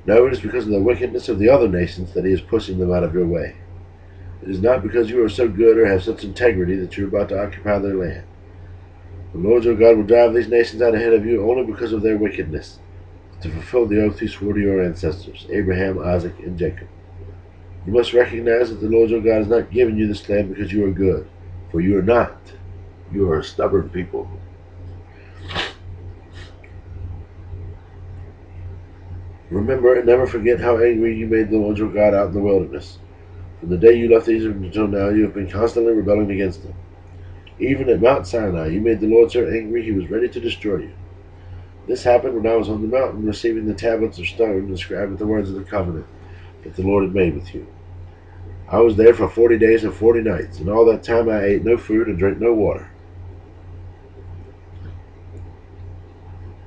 No, it is because of the wickedness of the other nations that he is pushing them out of your way. It is not because you are so good or have such integrity that you are about to occupy their land. The Lord your God will drive these nations out ahead of you only because of their wickedness, to fulfill the oath he swore to your ancestors, Abraham, Isaac, and Jacob. You must recognize that the Lord your God has not given you this land because you are good, for you are not. You are a stubborn people. Remember and never forget how angry you made the Lord your God out in the wilderness. From the day you left Egypt until now, you have been constantly rebelling against him. Even at Mount Sinai, you made the Lord so angry he was ready to destroy you. This happened when I was on the mountain receiving the tablets of stone inscribed with the words of the covenant that the Lord had made with you. I was there for 40 days and 40 nights, and all that time I ate no food and drank no water.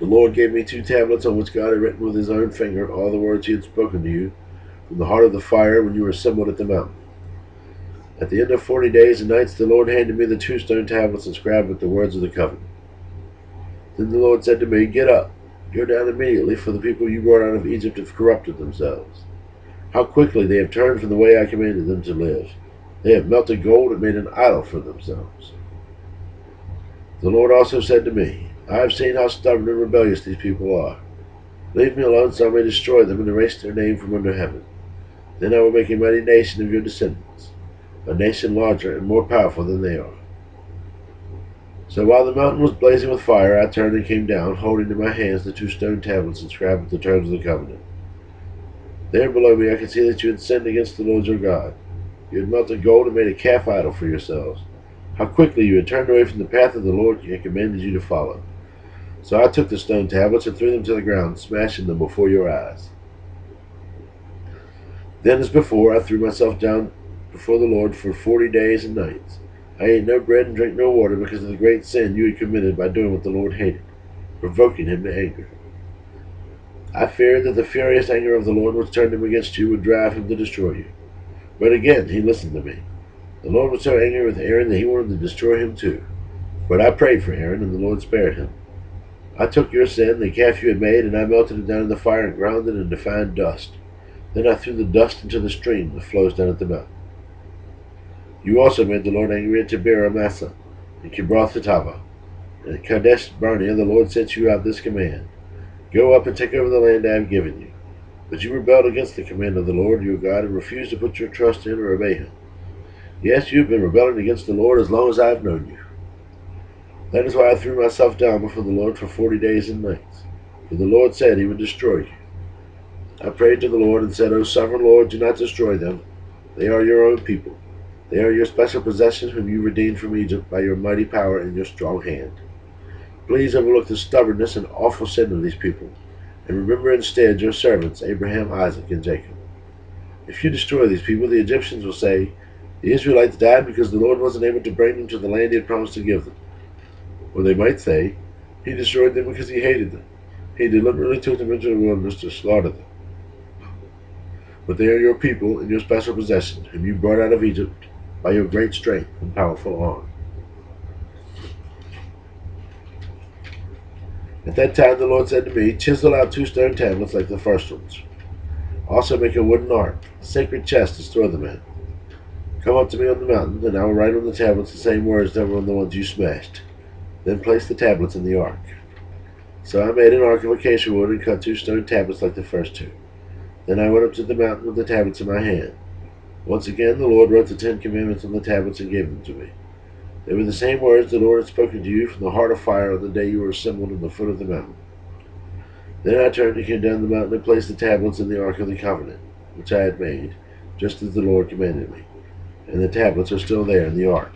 The Lord gave me 2 tablets on which God had written with his own finger all the words he had spoken to you from the heart of the fire when you were assembled at the mountain. At the end of 40 days and nights, the Lord handed me the 2 stone tablets inscribed with the words of the covenant. Then the Lord said to me, Get up, go down immediately, for the people you brought out of Egypt have corrupted themselves. How quickly they have turned from the way I commanded them to live. They have melted gold and made an idol for themselves. The Lord also said to me, I have seen how stubborn and rebellious these people are. Leave me alone so I may destroy them and erase their name from under heaven. Then I will make a mighty nation of your descendants, a nation larger and more powerful than they are. So while the mountain was blazing with fire, I turned and came down, holding in my hands the 2 stone tablets inscribed with the terms of the covenant. There below me I could see that you had sinned against the Lord your God. You had melted gold and made a calf idol for yourselves. How quickly you had turned away from the path of the Lord he had commanded you to follow. So I took the stone tablets and threw them to the ground, smashing them before your eyes. Then as before, I threw myself down before the Lord for 40 days and nights. I ate no bread and drank no water because of the great sin you had committed by doing what the Lord hated, provoking him to anger. I feared that the furious anger of the Lord which turned him against you would drive him to destroy you. But again he listened to me. The Lord was so angry with Aaron that he wanted to destroy him too. But I prayed for Aaron, and the Lord spared him. I took your sin, the calf you had made, and I melted it down in the fire and ground it into fine dust. Then I threw the dust into the stream that flows down at the mountain. You also made the Lord angry at Tabera Massa, and Kibroth-Hattaavah, and at Kadesh Barnea. The Lord sent you out this command: Go up and take over the land I have given you. But you rebelled against the command of the Lord your God and refused to put your trust in or obey him. Yes, you have been rebelling against the Lord as long as I have known you. That is why I threw myself down before the Lord for 40 days and nights. For the Lord said he would destroy you. I prayed to the Lord and said, O sovereign Lord, do not destroy them. They are your own people. They are your special possession whom you redeemed from Egypt by your mighty power and your strong hand. Please overlook the stubbornness and awful sin of these people, and remember instead your servants Abraham, Isaac, and Jacob. If you destroy these people, the Egyptians will say, the Israelites died because the Lord wasn't able to bring them to the land he had promised to give them. Or they might say, he destroyed them because he hated them. He deliberately took them into the wilderness to slaughter them. But they are your people and your special possession, whom you brought out of Egypt by your great strength and powerful arm. At that time the Lord said to me, chisel out 2 stone tablets like the first ones. Also make a wooden ark, a sacred chest to store them in. Come up to me on the mountain, and I will write on the tablets the same words that were on the ones you smashed. Then place the tablets in the ark. So I made an ark of acacia wood and cut 2 stone tablets like the first 2. Then I went up to the mountain with the tablets in my hand. Once again the Lord wrote the 10 commandments on the tablets and gave them to me. They were the same words the Lord had spoken to you from the heart of fire on the day you were assembled at the foot of the mountain. Then I turned and came down the mountain and placed the tablets in the ark of the covenant, which I had made, just as the Lord commanded me. And the tablets are still there in the ark.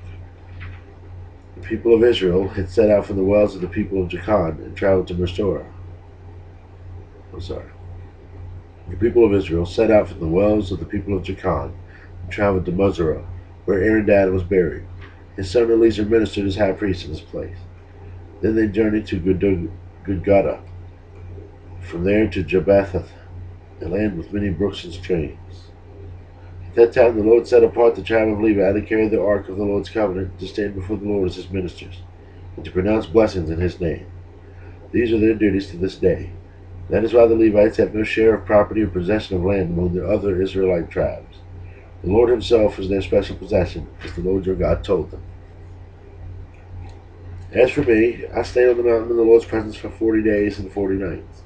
The people of Israel had set out from the wells of the people of Jachan and traveled to Mosera. The people of Israel set out from the wells of the people of Jachan and traveled to Mosera, where Aaron dad was buried. His son Eleazar ministered as high priest in his place. Then they journeyed to Gudgodah, from there to Jabbath, a land with many brooks and streams. At that time the Lord set apart the tribe of Levi to carry the ark of the Lord's covenant, to stand before the Lord as his ministers, and to pronounce blessings in his name. These are their duties to this day. That is why the Levites have no share of property or possession of land among the other Israelite tribes. The Lord himself is their special possession, as the Lord your God told them. As for me, I stayed on the mountain in the Lord's presence for 40 days and 40 nights,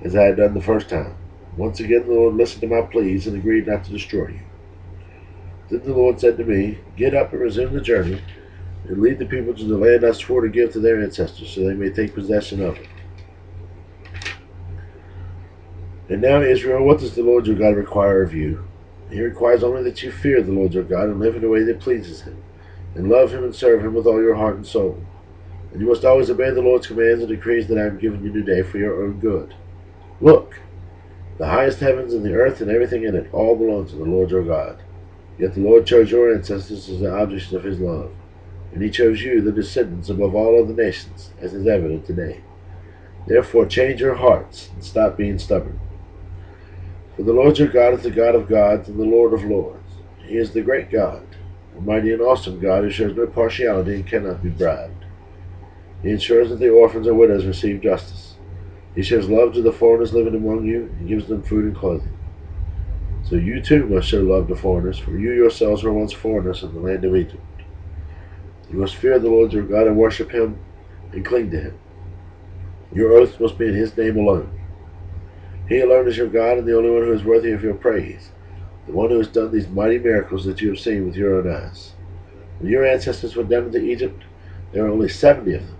as I had done the first time. Once again the Lord listened to my pleas and agreed not to destroy you. Then the Lord said to me, get up and resume the journey, and lead the people to the land I swore to give to their ancestors, so they may take possession of it. And now, Israel, what does the Lord your God require of you? He requires only that you fear the Lord your God and live in a way that pleases him, and love him and serve him with all your heart and soul. And you must always obey the Lord's commands and decrees that I am giving you today for your own good. Look, the highest heavens and the earth and everything in it all belong to the Lord your God. Yet the Lord chose your ancestors as the objects of his love, and he chose you, the descendants, above all other nations, as is evident today. Therefore change your hearts and stop being stubborn. For the Lord your God is the God of gods and the Lord of lords. He is the great God, a mighty and awesome God who shows no partiality and cannot be bribed. He ensures that the orphans and widows receive justice. He shows love to the foreigners living among you and gives them food and clothing. So you too must show love to foreigners, for you yourselves were once foreigners in the land of Egypt. You must fear the Lord your God and worship him and cling to him. Your oaths must be in his name alone. He alone is your God and the only one who is worthy of your praise, the one who has done these mighty miracles that you have seen with your own eyes. When your ancestors went down into Egypt, there were only 70 of them,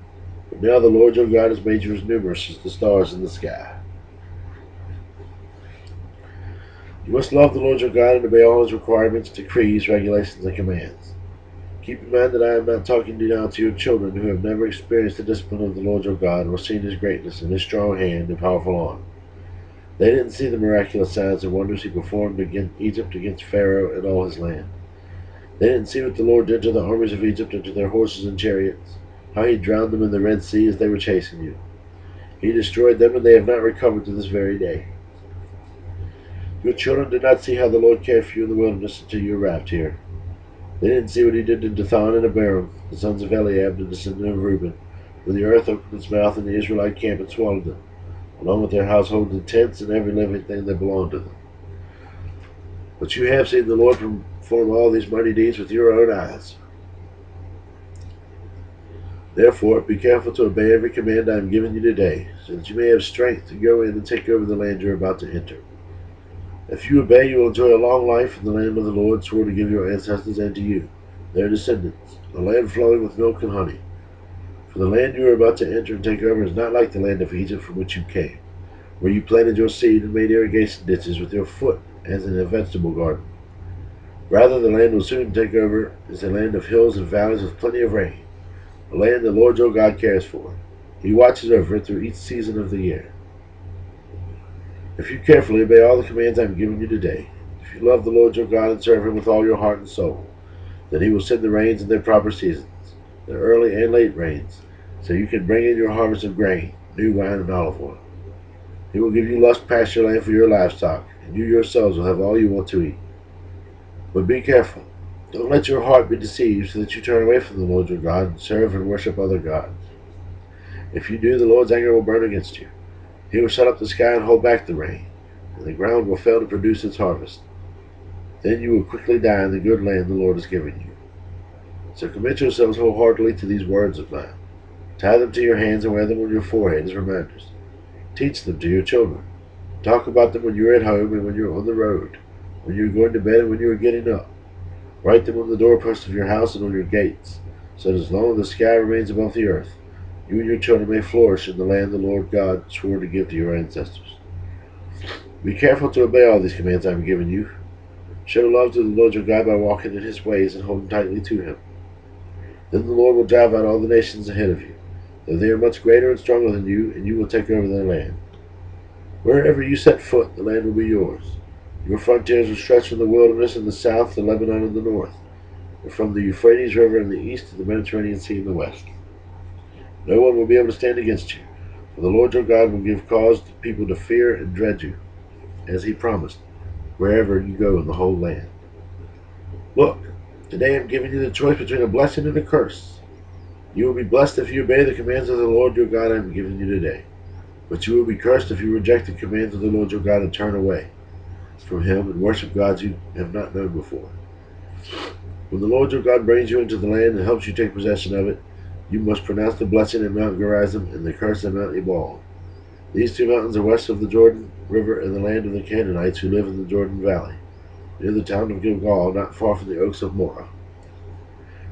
but now the Lord your God has made you as numerous as the stars in the sky. You must love the Lord your God and obey all his requirements, decrees, regulations, and commands. Keep in mind that I am not talking now to your children who have never experienced the discipline of the Lord your God or seen his greatness and his strong hand and powerful arm. They didn't see the miraculous signs and wonders he performed against Egypt, against Pharaoh and all his land. They didn't see what the Lord did to the armies of Egypt and to their horses and chariots, how he drowned them in the Red Sea as they were chasing you. He destroyed them, and they have not recovered to this very day. Your children did not see how the Lord cared for you in the wilderness until you arrived here. They didn't see what he did to Dathan and Abiram, the sons of Eliab, the descendant of Reuben, when the earth opened its mouth in the Israelite camp and swallowed them, along with their households and tents and every living thing that belonged to them. But you have seen the Lord perform all these mighty deeds with your own eyes. Therefore, be careful to obey every command I am giving you today, so that you may have strength to go in and take over the land you are about to enter. If you obey, you will enjoy a long life in the land of the Lord swore to give your ancestors and to you, their descendants, a land flowing with milk and honey. For the land you are about to enter and take over is not like the land of Egypt from which you came. where you planted your seed and made irrigation ditches with your foot as in a vegetable garden. Rather, the land will soon take over as a land of hills and valleys with plenty of rain, a land the Lord your God cares for. He watches over it through each season of the year. If you carefully obey all the commands I am giving you today, if you love the Lord your God and serve him with all your heart and soul, then he will send the rains in their proper seasons, the early and late rains, so you can bring in your harvest of grain, new wine, and olive oil. He will give you lush pasture land for your livestock, and you yourselves will have all you want to eat. But be careful. Don't let your heart be deceived so that you turn away from the Lord your God and serve and worship other gods. If you do, the Lord's anger will burn against you. He will shut up the sky and hold back the rain, and the ground will fail to produce its harvest. Then you will quickly die in the good land the Lord has given you. So commit yourselves wholeheartedly to these words of mine. Tie them to your hands and wear them on your forehead as reminders. Teach them to your children. Talk about them when you are at home and when you are on the road, when you are going to bed and when you are getting up. Write them on the doorposts of your house and on your gates, so that as long as the sky remains above the earth, you and your children may flourish in the land the Lord God swore to give to your ancestors. Be careful to obey all these commands I have given you. Show love to the Lord your God by walking in his ways and holding tightly to him. Then the Lord will drive out all the nations ahead of you, though they are much greater and stronger than you, and you will take over their land. Wherever you set foot, the land will be yours. Your frontiers will stretch from the wilderness in the south to Lebanon in the north, and from the Euphrates River in the east to the Mediterranean Sea in the west. No one will be able to stand against you, for the Lord your God will give cause to people to fear and dread you, as he promised, wherever you go in the whole land. Look, today I am giving you the choice between a blessing and a curse. You will be blessed if you obey the commands of the Lord your God I am giving you today, but you will be cursed if you reject the commands of the Lord your God and turn away from him and worship gods you have not known before. When the Lord your God brings you into the land and helps you take possession of it, you must pronounce the blessing at Mount Gerizim and the curse at Mount Ebal. These two mountains are west of the Jordan River and the land of the Canaanites who live in the Jordan Valley, near the town of Gilgal, not far from the oaks of Morah.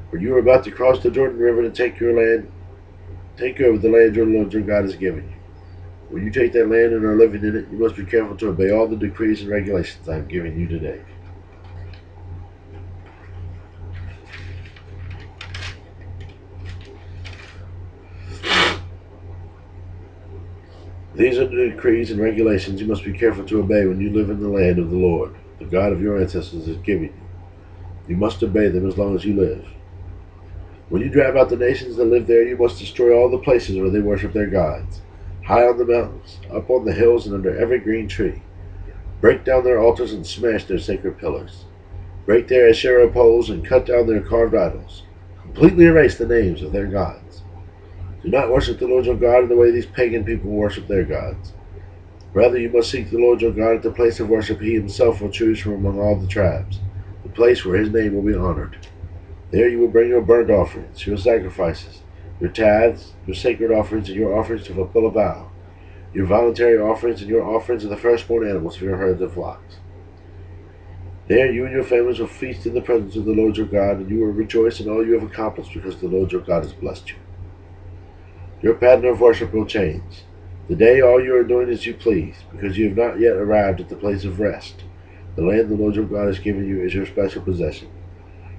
When you are about to cross the Jordan River to take over the land your Lord your God has given you. When you take that land and are living in it, you must be careful to obey all the decrees and regulations I am giving you today. These are the decrees and regulations you must be careful to obey when you live in the land of the Lord, the God of your ancestors, has given you. You must obey them as long as you live. When you drive out the nations that live there, you must destroy all the places where they worship their gods, high on the mountains, up on the hills, and under every green tree. Break down their altars and smash their sacred pillars. Break their Asherah poles and cut down their carved idols. Completely erase the names of their gods. Do not worship the Lord your God in the way these pagan people worship their gods. Rather, you must seek the Lord your God at the place of worship he himself will choose from among all the tribes, the place where his name will be honored. There you will bring your burnt offerings, your sacrifices, your tithes, your sacred offerings, and your offerings to fulfill a vow, your voluntary offerings, and your offerings of the firstborn animals for your herds and flocks. There you and your families will feast in the presence of the Lord your God, and you will rejoice in all you have accomplished because the Lord your God has blessed you. Your pattern of worship will change. Today all you are doing as you please, because you have not yet arrived at the place of rest. The land the Lord your God has given you is your special possession.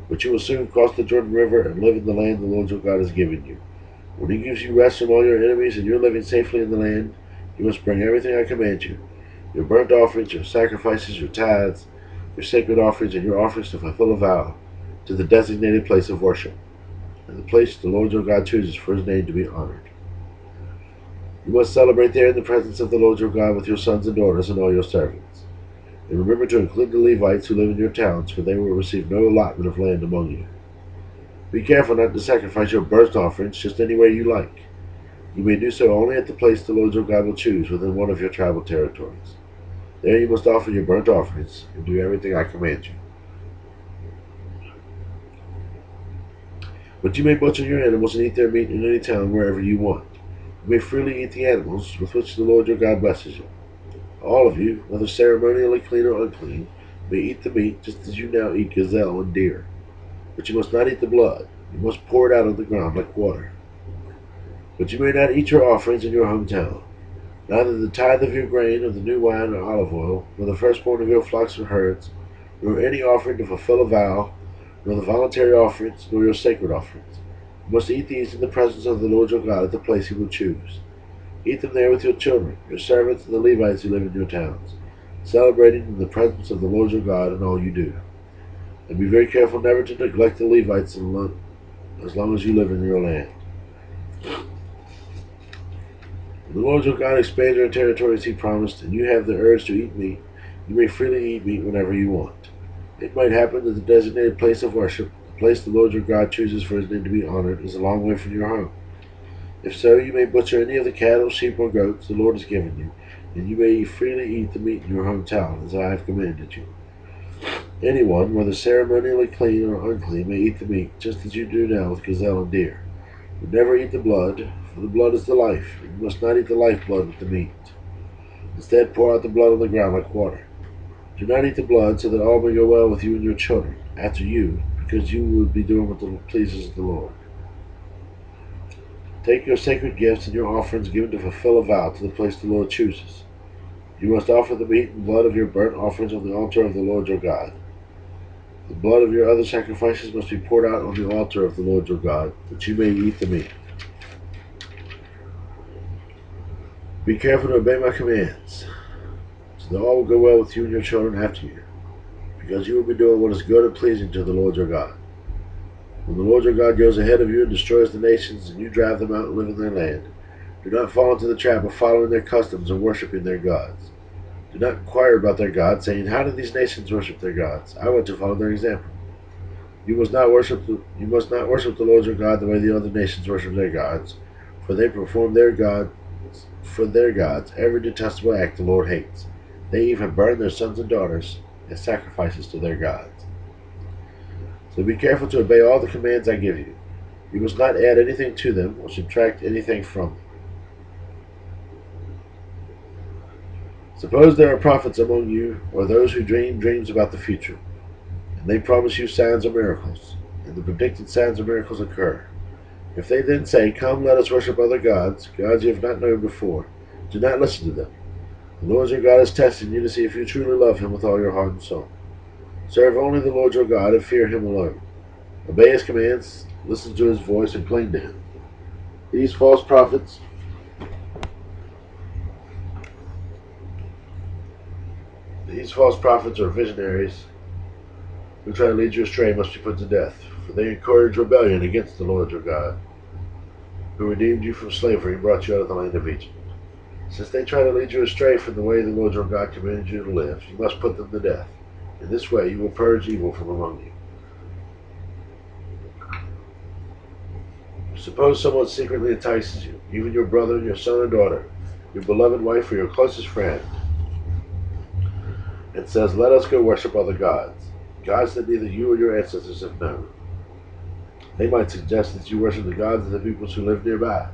But you will soon cross the Jordan River and live in the land the Lord your God has given you. When he gives you rest from all your enemies and you're living safely in the land, you must bring everything I command you, your burnt offerings, your sacrifices, your tithes, your sacred offerings, and your offerings to fulfill a vow, to the designated place of worship, and the place the Lord your God chooses for his name to be honored. You must celebrate there in the presence of the Lord your God with your sons and daughters and all your servants. And remember to include the Levites who live in your towns, for they will receive no allotment of land among you. Be careful not to sacrifice your burnt offerings just anywhere you like. You may do so only at the place the Lord your God will choose within one of your tribal territories. There you must offer your burnt offerings and do everything I command you. But you may butcher your animals and eat their meat in any town wherever you want. You may freely eat the animals with which the Lord your God blesses you. All of you, whether ceremonially clean or unclean, may eat the meat just as you now eat gazelle and deer. But you must not eat the blood. You must pour it out on the ground like water. But you may not eat your offerings in your hometown. Neither the tithe of your grain, or the new wine or olive oil, nor the firstborn of your flocks or herds, nor any offering to fulfill a vow, nor the voluntary offerings, nor your sacred offerings. You must eat these in the presence of the Lord your God at the place he will choose. Eat them there with your children, your servants, and the Levites who live in your towns, celebrating in the presence of the Lord your God in all you do. And be very careful never to neglect the Levites as long as you live in your land. When the Lord your God expands your territory as he promised, and you have the urge to eat meat, you may freely eat meat whenever you want. It might happen that the designated place of worship, the place the Lord your God chooses for his name to be honored, is a long way from your home. If so, you may butcher any of the cattle, sheep, or goats the Lord has given you, and you may freely eat the meat in your hometown, as I have commanded you. Anyone, whether ceremonially clean or unclean, may eat the meat, just as you do now with gazelle and deer. But never eat the blood, for the blood is the life, and you must not eat the lifeblood with the meat. Instead, pour out the blood on the ground like water. Do not eat the blood, so that all may go well with you and your children after you, because you will be doing what pleases the Lord. Take your sacred gifts and your offerings given to fulfill a vow to the place the Lord chooses. You must offer the meat and blood of your burnt offerings on the altar of the Lord your God. The blood of your other sacrifices must be poured out on the altar of the Lord your God, that you may eat the meat. Be careful to obey my commands, so that all will go well with you and your children after you, because you will be doing what is good and pleasing to the Lord your God. When the Lord your God goes ahead of you and destroys the nations, and you drive them out and live in their land, do not fall into the trap of following their customs and worshiping their gods. Do not inquire about their gods, saying, "How did these nations worship their gods? I want to follow their example." You must not worship the Lord your God the way the other nations worship their gods, for they perform for their gods every detestable act the Lord hates. They even burn their sons and daughters as sacrifices to their gods. So be careful to obey all the commands I give you. You must not add anything to them or subtract anything from them. Suppose there are prophets among you, or those who dream dreams about the future, and they promise you signs or miracles, and the predicted signs or miracles occur. If they then say, "Come, let us worship other gods, gods you have not known before," do not listen to them. The Lord your God is testing you to see if you truly love him with all your heart and soul. Serve only the Lord your God and fear him alone. Obey his commands, listen to his voice, and cling to him. These false prophets or visionaries who try to lead you astray must be put to death, for they encourage rebellion against the Lord your God, who redeemed you from slavery and brought you out of the land of Egypt. Since they try to lead you astray from the way the Lord your God commanded you to live, you must put them to death. In this way you will purge evil from among you. Suppose someone secretly entices you, even your brother, your son or daughter, your beloved wife, or your closest friend, and says, "Let us go worship other gods, gods that neither you or your ancestors have known." They might suggest that you worship the gods of the peoples who live nearby,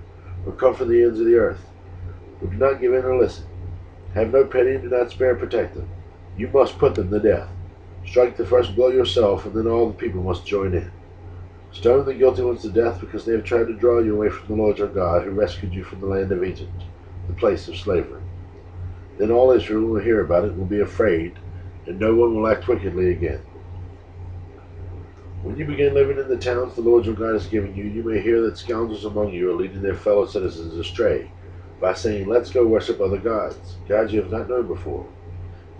or come from the ends of the earth. But do not give in or listen. Have no pity and do not spare and protect them. You must put them to death. Strike the first blow yourself, and then all the people must join in. Stone the guilty ones to death because they have tried to draw you away from the Lord your God, who rescued you from the land of Egypt, the place of slavery. Then all Israel will hear about it and will be afraid, and no one will act wickedly again. When you begin living in the towns the Lord your God has given you, you may hear that scoundrels among you are leading their fellow citizens astray by saying, "Let's go worship other gods, gods you have not known before."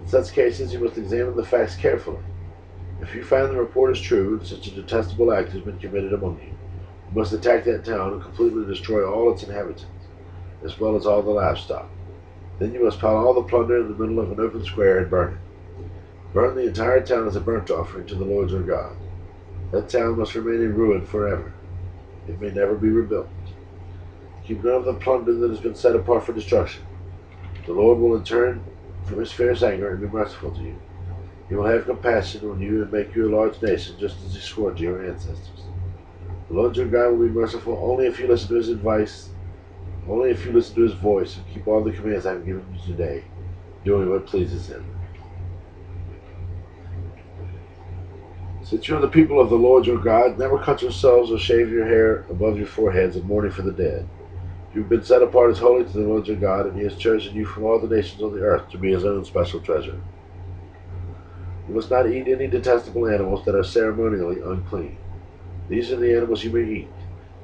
In such cases, you must examine the facts carefully. If you find the report is true and such a detestable act has been committed among you, you must attack that town and completely destroy all its inhabitants, as well as all the livestock. Then you must pile all the plunder in the middle of an open square and burn it. Burn the entire town as a burnt offering to the Lord your God. That town must remain in ruin forever. It may never be rebuilt. Keep none of the plunder that has been set apart for destruction. The Lord will return from his fierce anger and be merciful to you. He will have compassion on you and make you a large nation, just as he swore to your ancestors. The Lord your God will be merciful only if you listen to his advice, only if you listen to his voice and keep all the commands I have given you today, doing what pleases him. Since you are the people of the Lord your God, never cut yourselves or shave your hair above your foreheads in mourning for the dead. You have been set apart as holy to the Lord your God, and he has chosen you from all the nations on the earth to be his own special treasure. You must not eat any detestable animals that are ceremonially unclean. These are the animals you may eat: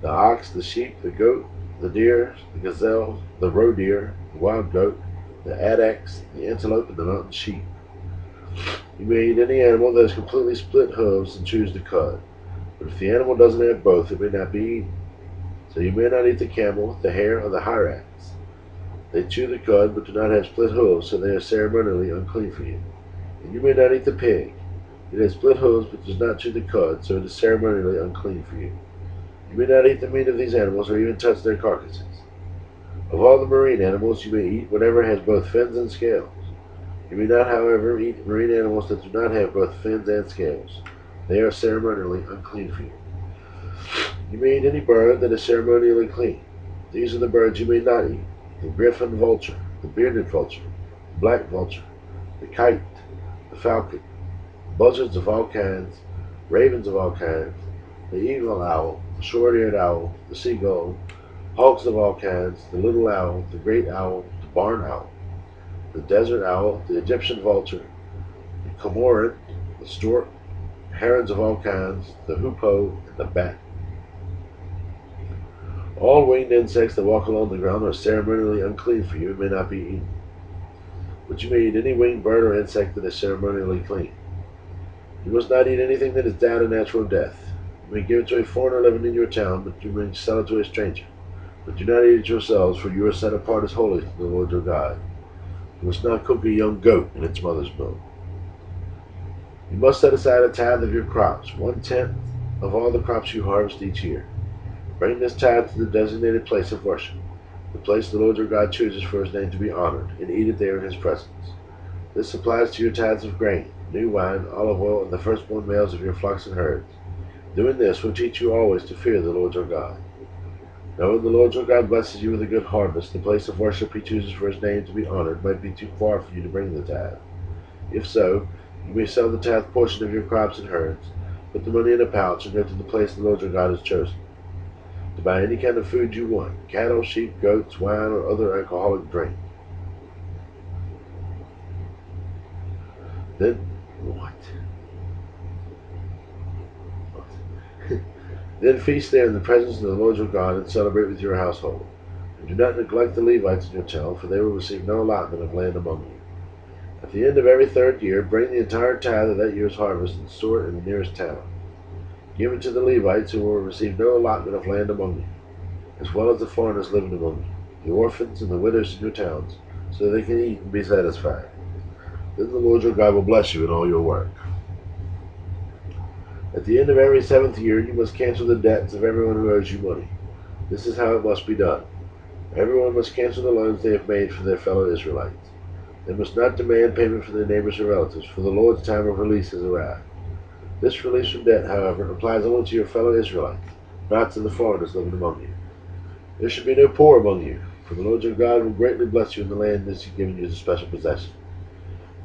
the ox, the sheep, the goat, the deer, the gazelle, the roe deer, the wild goat, the addax, the antelope, and the mountain sheep. You may eat any animal that has completely split hooves and chews the cud. But if the animal doesn't have both, it may not be eaten. So you may not eat the camel, the hare, or the hyrax. They chew the cud, but do not have split hooves, so they are ceremonially unclean for you. And you may not eat the pig. It has split hooves, but does not chew the cud, so it is ceremonially unclean for you. You may not eat the meat of these animals, or even touch their carcasses. Of all the marine animals, you may eat whatever has both fins and scales. You may not, however, eat marine animals that do not have both fins and scales. They are ceremonially unclean for you. You may eat any bird that is ceremonially clean. These are the birds you may not eat: the griffin vulture, the bearded vulture, the black vulture, the kite, the falcon, buzzards of all kinds, ravens of all kinds, the eagle owl, the short-eared owl, the seagull, hawks of all kinds, the little owl, the great owl, the barn owl, the desert owl, the Egyptian vulture, the cormorant, the stork, herons of all kinds, the hoopoe, and the bat. All winged insects that walk along the ground are ceremonially unclean for you and may not be eaten. But you may eat any winged bird or insect that is ceremonially clean. You must not eat anything that is dead a natural death. You may give it to a foreigner living in your town, but you may sell it to a stranger. But do not eat it yourselves, for you are set apart as holy to the Lord your God. You must not cook a young goat in its mother's milk. You must set aside a tithe of your crops, 1/10 of all the crops you harvest each year. Bring this tithe to the designated place of worship, the place the Lord your God chooses for his name to be honored, and eat it there in his presence. This applies to your tithes of grain, new wine, olive oil, and the firstborn males of your flocks and herds. Doing this will teach you always to fear the Lord your God. Now when the Lord your God blesses you with a good harvest, the place of worship he chooses for his name to be honored might be too far for you to bring the tithe. If so, you may sell the tithe portion of your crops and herds, put the money in a pouch, and go to the place the Lord your God has chosen, to buy any kind of food you want: cattle, sheep, goats, wine, or other alcoholic drink. Then, what? Then feast there in the presence of the Lord your God, and celebrate with your household. And do not neglect the Levites in your town, for they will receive no allotment of land among you. At the end of every third year, bring the entire tithe of that year's harvest and store it in the nearest town. Give it to the Levites, who will receive no allotment of land among you, as well as the foreigners living among you, the orphans and the widows in your towns, so they can eat and be satisfied. Then the Lord your God will bless you in all your work. At the end of every 7th year, you must cancel the debts of everyone who owes you money. This is how it must be done. Everyone must cancel the loans they have made for their fellow Israelites. They must not demand payment from their neighbors or relatives, for the Lord's time of release has arrived. This release from debt, however, applies only to your fellow Israelites, not to the foreigners living among you. There should be no poor among you, for the Lord your God will greatly bless you in the land that he has given you as a special possession.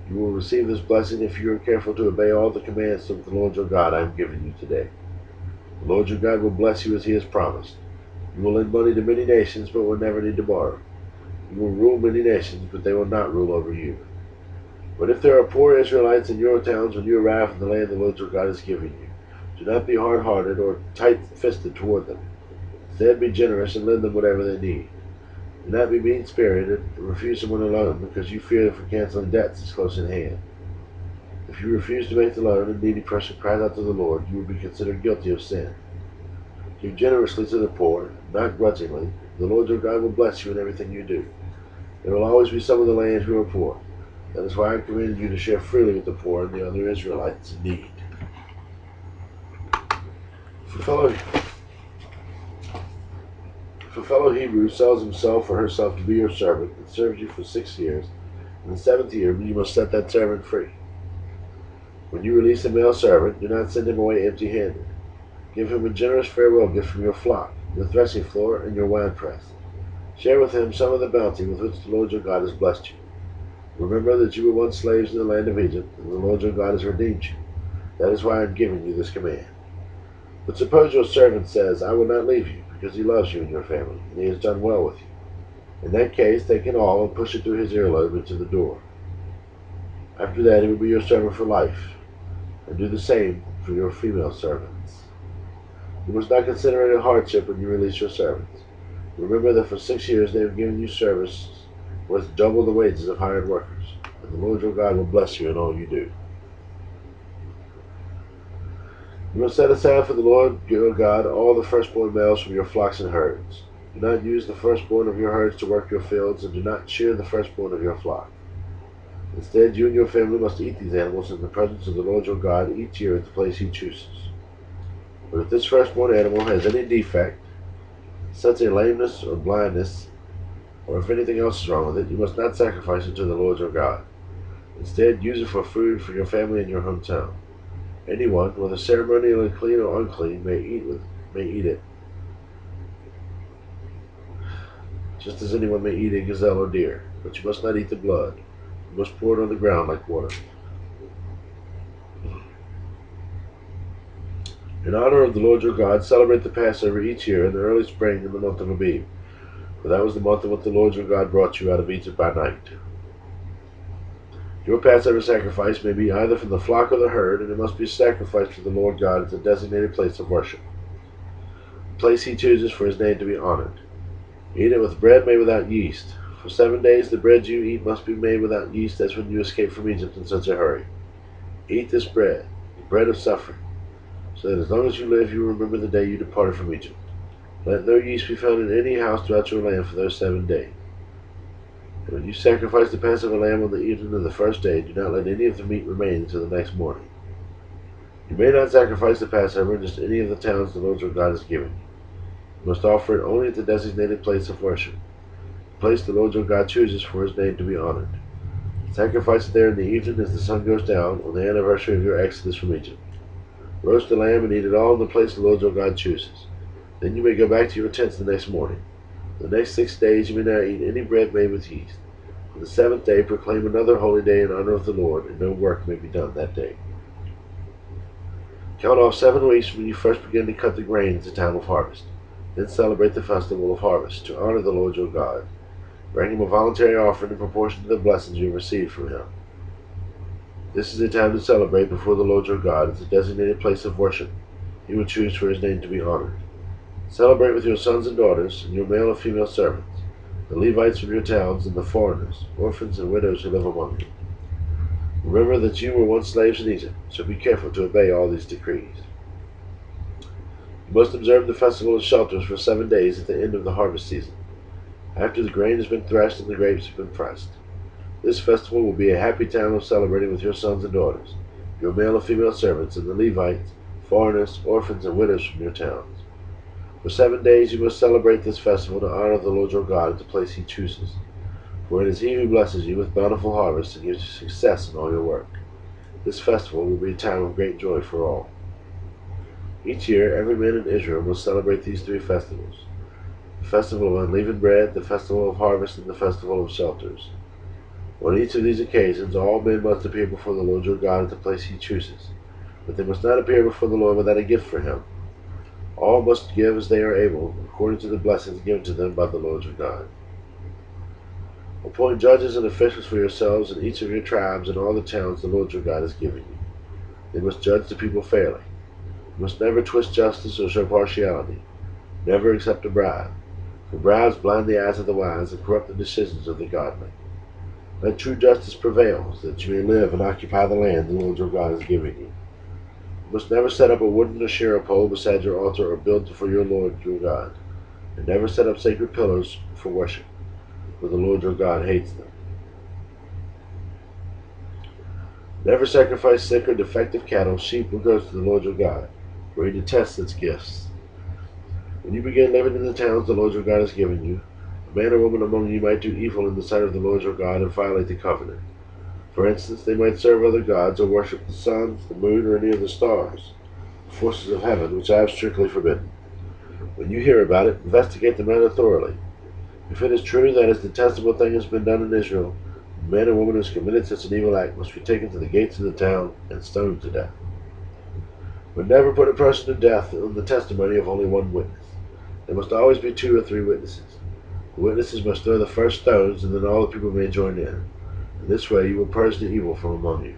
You will receive this blessing if you are careful to obey all the commands of the Lord your God I am giving you today. The Lord your God will bless you as he has promised. You will lend money to many nations, but will never need to borrow. You will rule many nations, but they will not rule over you. But if there are poor Israelites in your towns when you arrive in the land the Lord your God is giving you, do not be hard-hearted or tight-fisted toward them. Instead, be generous and lend them whatever they need. Do not be mean-spirited and refuse someone a loan because you fear for canceling debts is close at hand. If you refuse to make the loan and needy person cries out to the Lord, you will be considered guilty of sin. Give generously to the poor, not grudgingly. The Lord your God will bless you in everything you do. There will always be some of the land who are poor. That is why I command you to share freely with the poor and the other Israelites in need. If a fellow Hebrew sells himself or herself to be your servant and serves you for 6 years, in the 7th year you must set that servant free. When you release a male servant, do not send him away empty-handed. Give him a generous farewell gift from your flock, your threshing floor, and your winepress. Share with him some of the bounty with which the Lord your God has blessed you. Remember that you were once slaves in the land of Egypt, and the Lord your God has redeemed you. That is why I am giving you this command. But suppose your servant says, I will not leave you, because he loves you and your family, and he has done well with you. In that case, take an awl and push it through his earlobe into the door. After that, he will be your servant for life, and do the same for your female servants. You must not consider it a hardship when you release your servants. Remember that for 6 years they have given you service worth double the wages of hired workers, and the Lord your God will bless you in all you do. You must set aside for the Lord your God all the firstborn males from your flocks and herds. Do not use the firstborn of your herds to work your fields, and do not shear the firstborn of your flock. Instead, you and your family must eat these animals in the presence of the Lord your God each year at the place he chooses. But if this firstborn animal has any defect, such a lameness or blindness, or if anything else is wrong with it, you must not sacrifice it to the Lord your God. Instead, use it for food for your family in your hometown. Anyone, whether ceremonially clean or unclean, may eat it, just as anyone may eat a gazelle or deer. But you must not eat the blood. You must pour it on the ground like water. In honor of the Lord your God, celebrate the Passover each year in the early spring in the month of Abib, for that was the month in which the Lord your God brought you out of Egypt by night. Your Passover sacrifice may be either from the flock or the herd, and it must be sacrificed to the Lord God at the designated place of worship, the place he chooses for his name to be honored. Eat it with bread made without yeast. For 7 days the bread you eat must be made without yeast, as when you escaped from Egypt in such a hurry. Eat this bread, the bread of suffering, so that as long as you live you remember the day you departed from Egypt. Let no yeast be found in any house throughout your land for those 7 days. And when you sacrifice the Passover lamb on the evening of the first day, do not let any of the meat remain until the next morning. You may not sacrifice the Passover in just any of the towns the Lord your God has given you. You must offer it only at the designated place of worship, the place the Lord your God chooses for his name to be honored. Sacrifice it there in the evening as the sun goes down on the anniversary of your exodus from Egypt. Roast the lamb and eat it all in the place the Lord your God chooses. Then you may go back to your tents the next morning. For the next 6 days you may not eat any bread made with yeast. On the 7th day proclaim another holy day in honor of the Lord, and no work may be done that day. Count off 7 weeks when you first begin to cut the grain at the time of harvest. Then celebrate the festival of harvest, to honor the Lord your God. Bring him a voluntary offering in proportion to the blessings you have received from him. This is a time to celebrate before the Lord your God at the designated place of worship he will choose for his name to be honored. Celebrate with your sons and daughters, and your male and female servants, the Levites from your towns, and the foreigners, orphans and widows who live among you. Remember that you were once slaves in Egypt, so be careful to obey all these decrees. You must observe the festival of shelters for 7 days at the end of the harvest season, after the grain has been threshed and the grapes have been pressed. This festival will be a happy time of celebrating with your sons and daughters, your male and female servants, and the Levites, foreigners, orphans, and widows from your towns. For 7 days you must celebrate this festival to honor the Lord your God at the place he chooses, for it is he who blesses you with bountiful harvests and gives you success in all your work. This festival will be a time of great joy for all. Each year, every man in Israel must celebrate these 3 festivals: the festival of unleavened bread, the festival of harvest, and the festival of shelters. On each of these occasions, all men must appear before the Lord your God at the place he chooses, but they must not appear before the Lord without a gift for him. All must give as they are able, according to the blessings given to them by the Lord your God. Appoint judges and officials for yourselves in each of your tribes and all the towns the Lord your God has given you. They must judge the people fairly. You must never twist justice or show partiality. Never accept a bribe, for bribes blind the eyes of the wise and corrupt the decisions of the godly. Let true justice prevail, so that you may live and occupy the land the Lord your God has given you. You must never set up a wooden Asherah pole beside your altar or build for your Lord your God, and never set up sacred pillars for worship, for the Lord your God hates them. Never sacrifice sick or defective cattle, sheep, or goats to the Lord your God, for he detests its gifts. When you begin living in the towns the Lord your God has given you, a man or woman among you might do evil in the sight of the Lord your God and violate the covenant. For instance, they might serve other gods or worship the sun, the moon, or any of the stars, the forces of heaven, which I have strictly forbidden. When you hear about it, investigate the matter thoroughly. If it is true that this detestable thing has been done in Israel, the man or woman who has committed such an evil act must be taken to the gates of the town and stoned to death. But never put a person to death on the testimony of only one witness. There must always be 2 or 3 witnesses. The witnesses must throw the first stones, and then all the people may join in. In this way you will purge the evil from among you.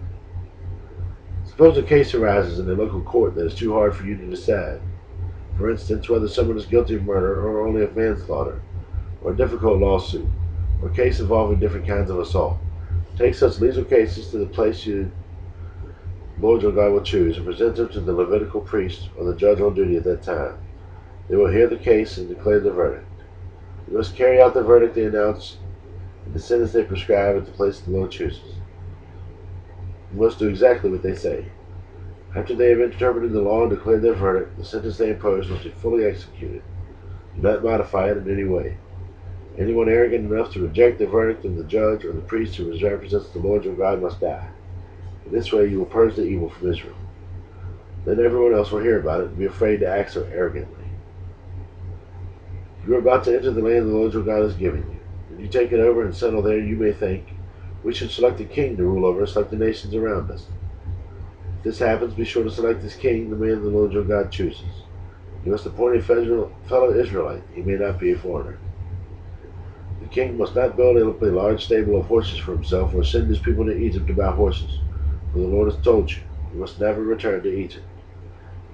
Suppose a case arises in a local court that is too hard for you to decide. For instance, whether someone is guilty of murder or only of manslaughter, or a difficult lawsuit, or a case involving different kinds of assault. Take such legal cases to the place you, Lord your God, will choose, and present them to the Levitical priest or the judge on duty at that time. They will hear the case and declare the verdict. You must carry out the verdict they announce and the sentence they prescribe at the place the Lord chooses. You must do exactly what they say. After they have interpreted the law and declared their verdict, the sentence they impose must be fully executed. Do not modify it in any way. Anyone arrogant enough to reject the verdict of the judge or the priest who represents the Lord your God must die. In this way you will purge the evil from Israel. Then everyone else will hear about it and be afraid to act so arrogantly. You are about to enter the land the Lord your God has given you. When you take it over and settle there, you may think, we should select a king to rule over us like the nations around us. If this happens, be sure to select as king the man the Lord your God chooses. You must appoint a fellow Israelite. He may not be a foreigner. The king must not build a large stable of horses for himself or send his people to Egypt to buy horses. For the Lord has told you, you must never return to Egypt.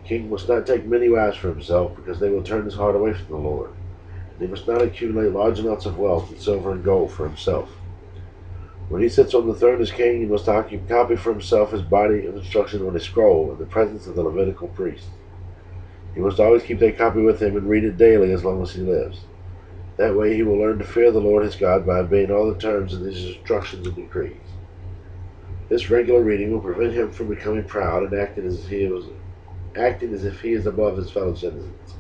The king must not take many wives for himself, because they will turn his heart away from the Lord. And he must not accumulate large amounts of wealth in silver and gold for himself. When he sits on the throne as king, he must copy for himself his body of instructions on a scroll in the presence of the Levitical priest. He must always keep that copy with him and read it daily as long as he lives. That way he will learn to fear the Lord his God by obeying all the terms of these instructions and decrees. This regular reading will prevent him from becoming proud and acting as if he is above his fellow citizens.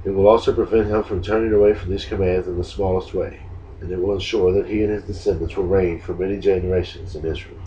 It will also prevent him from turning away from these commands in the smallest way, and it will ensure that he and his descendants will reign for many generations in Israel.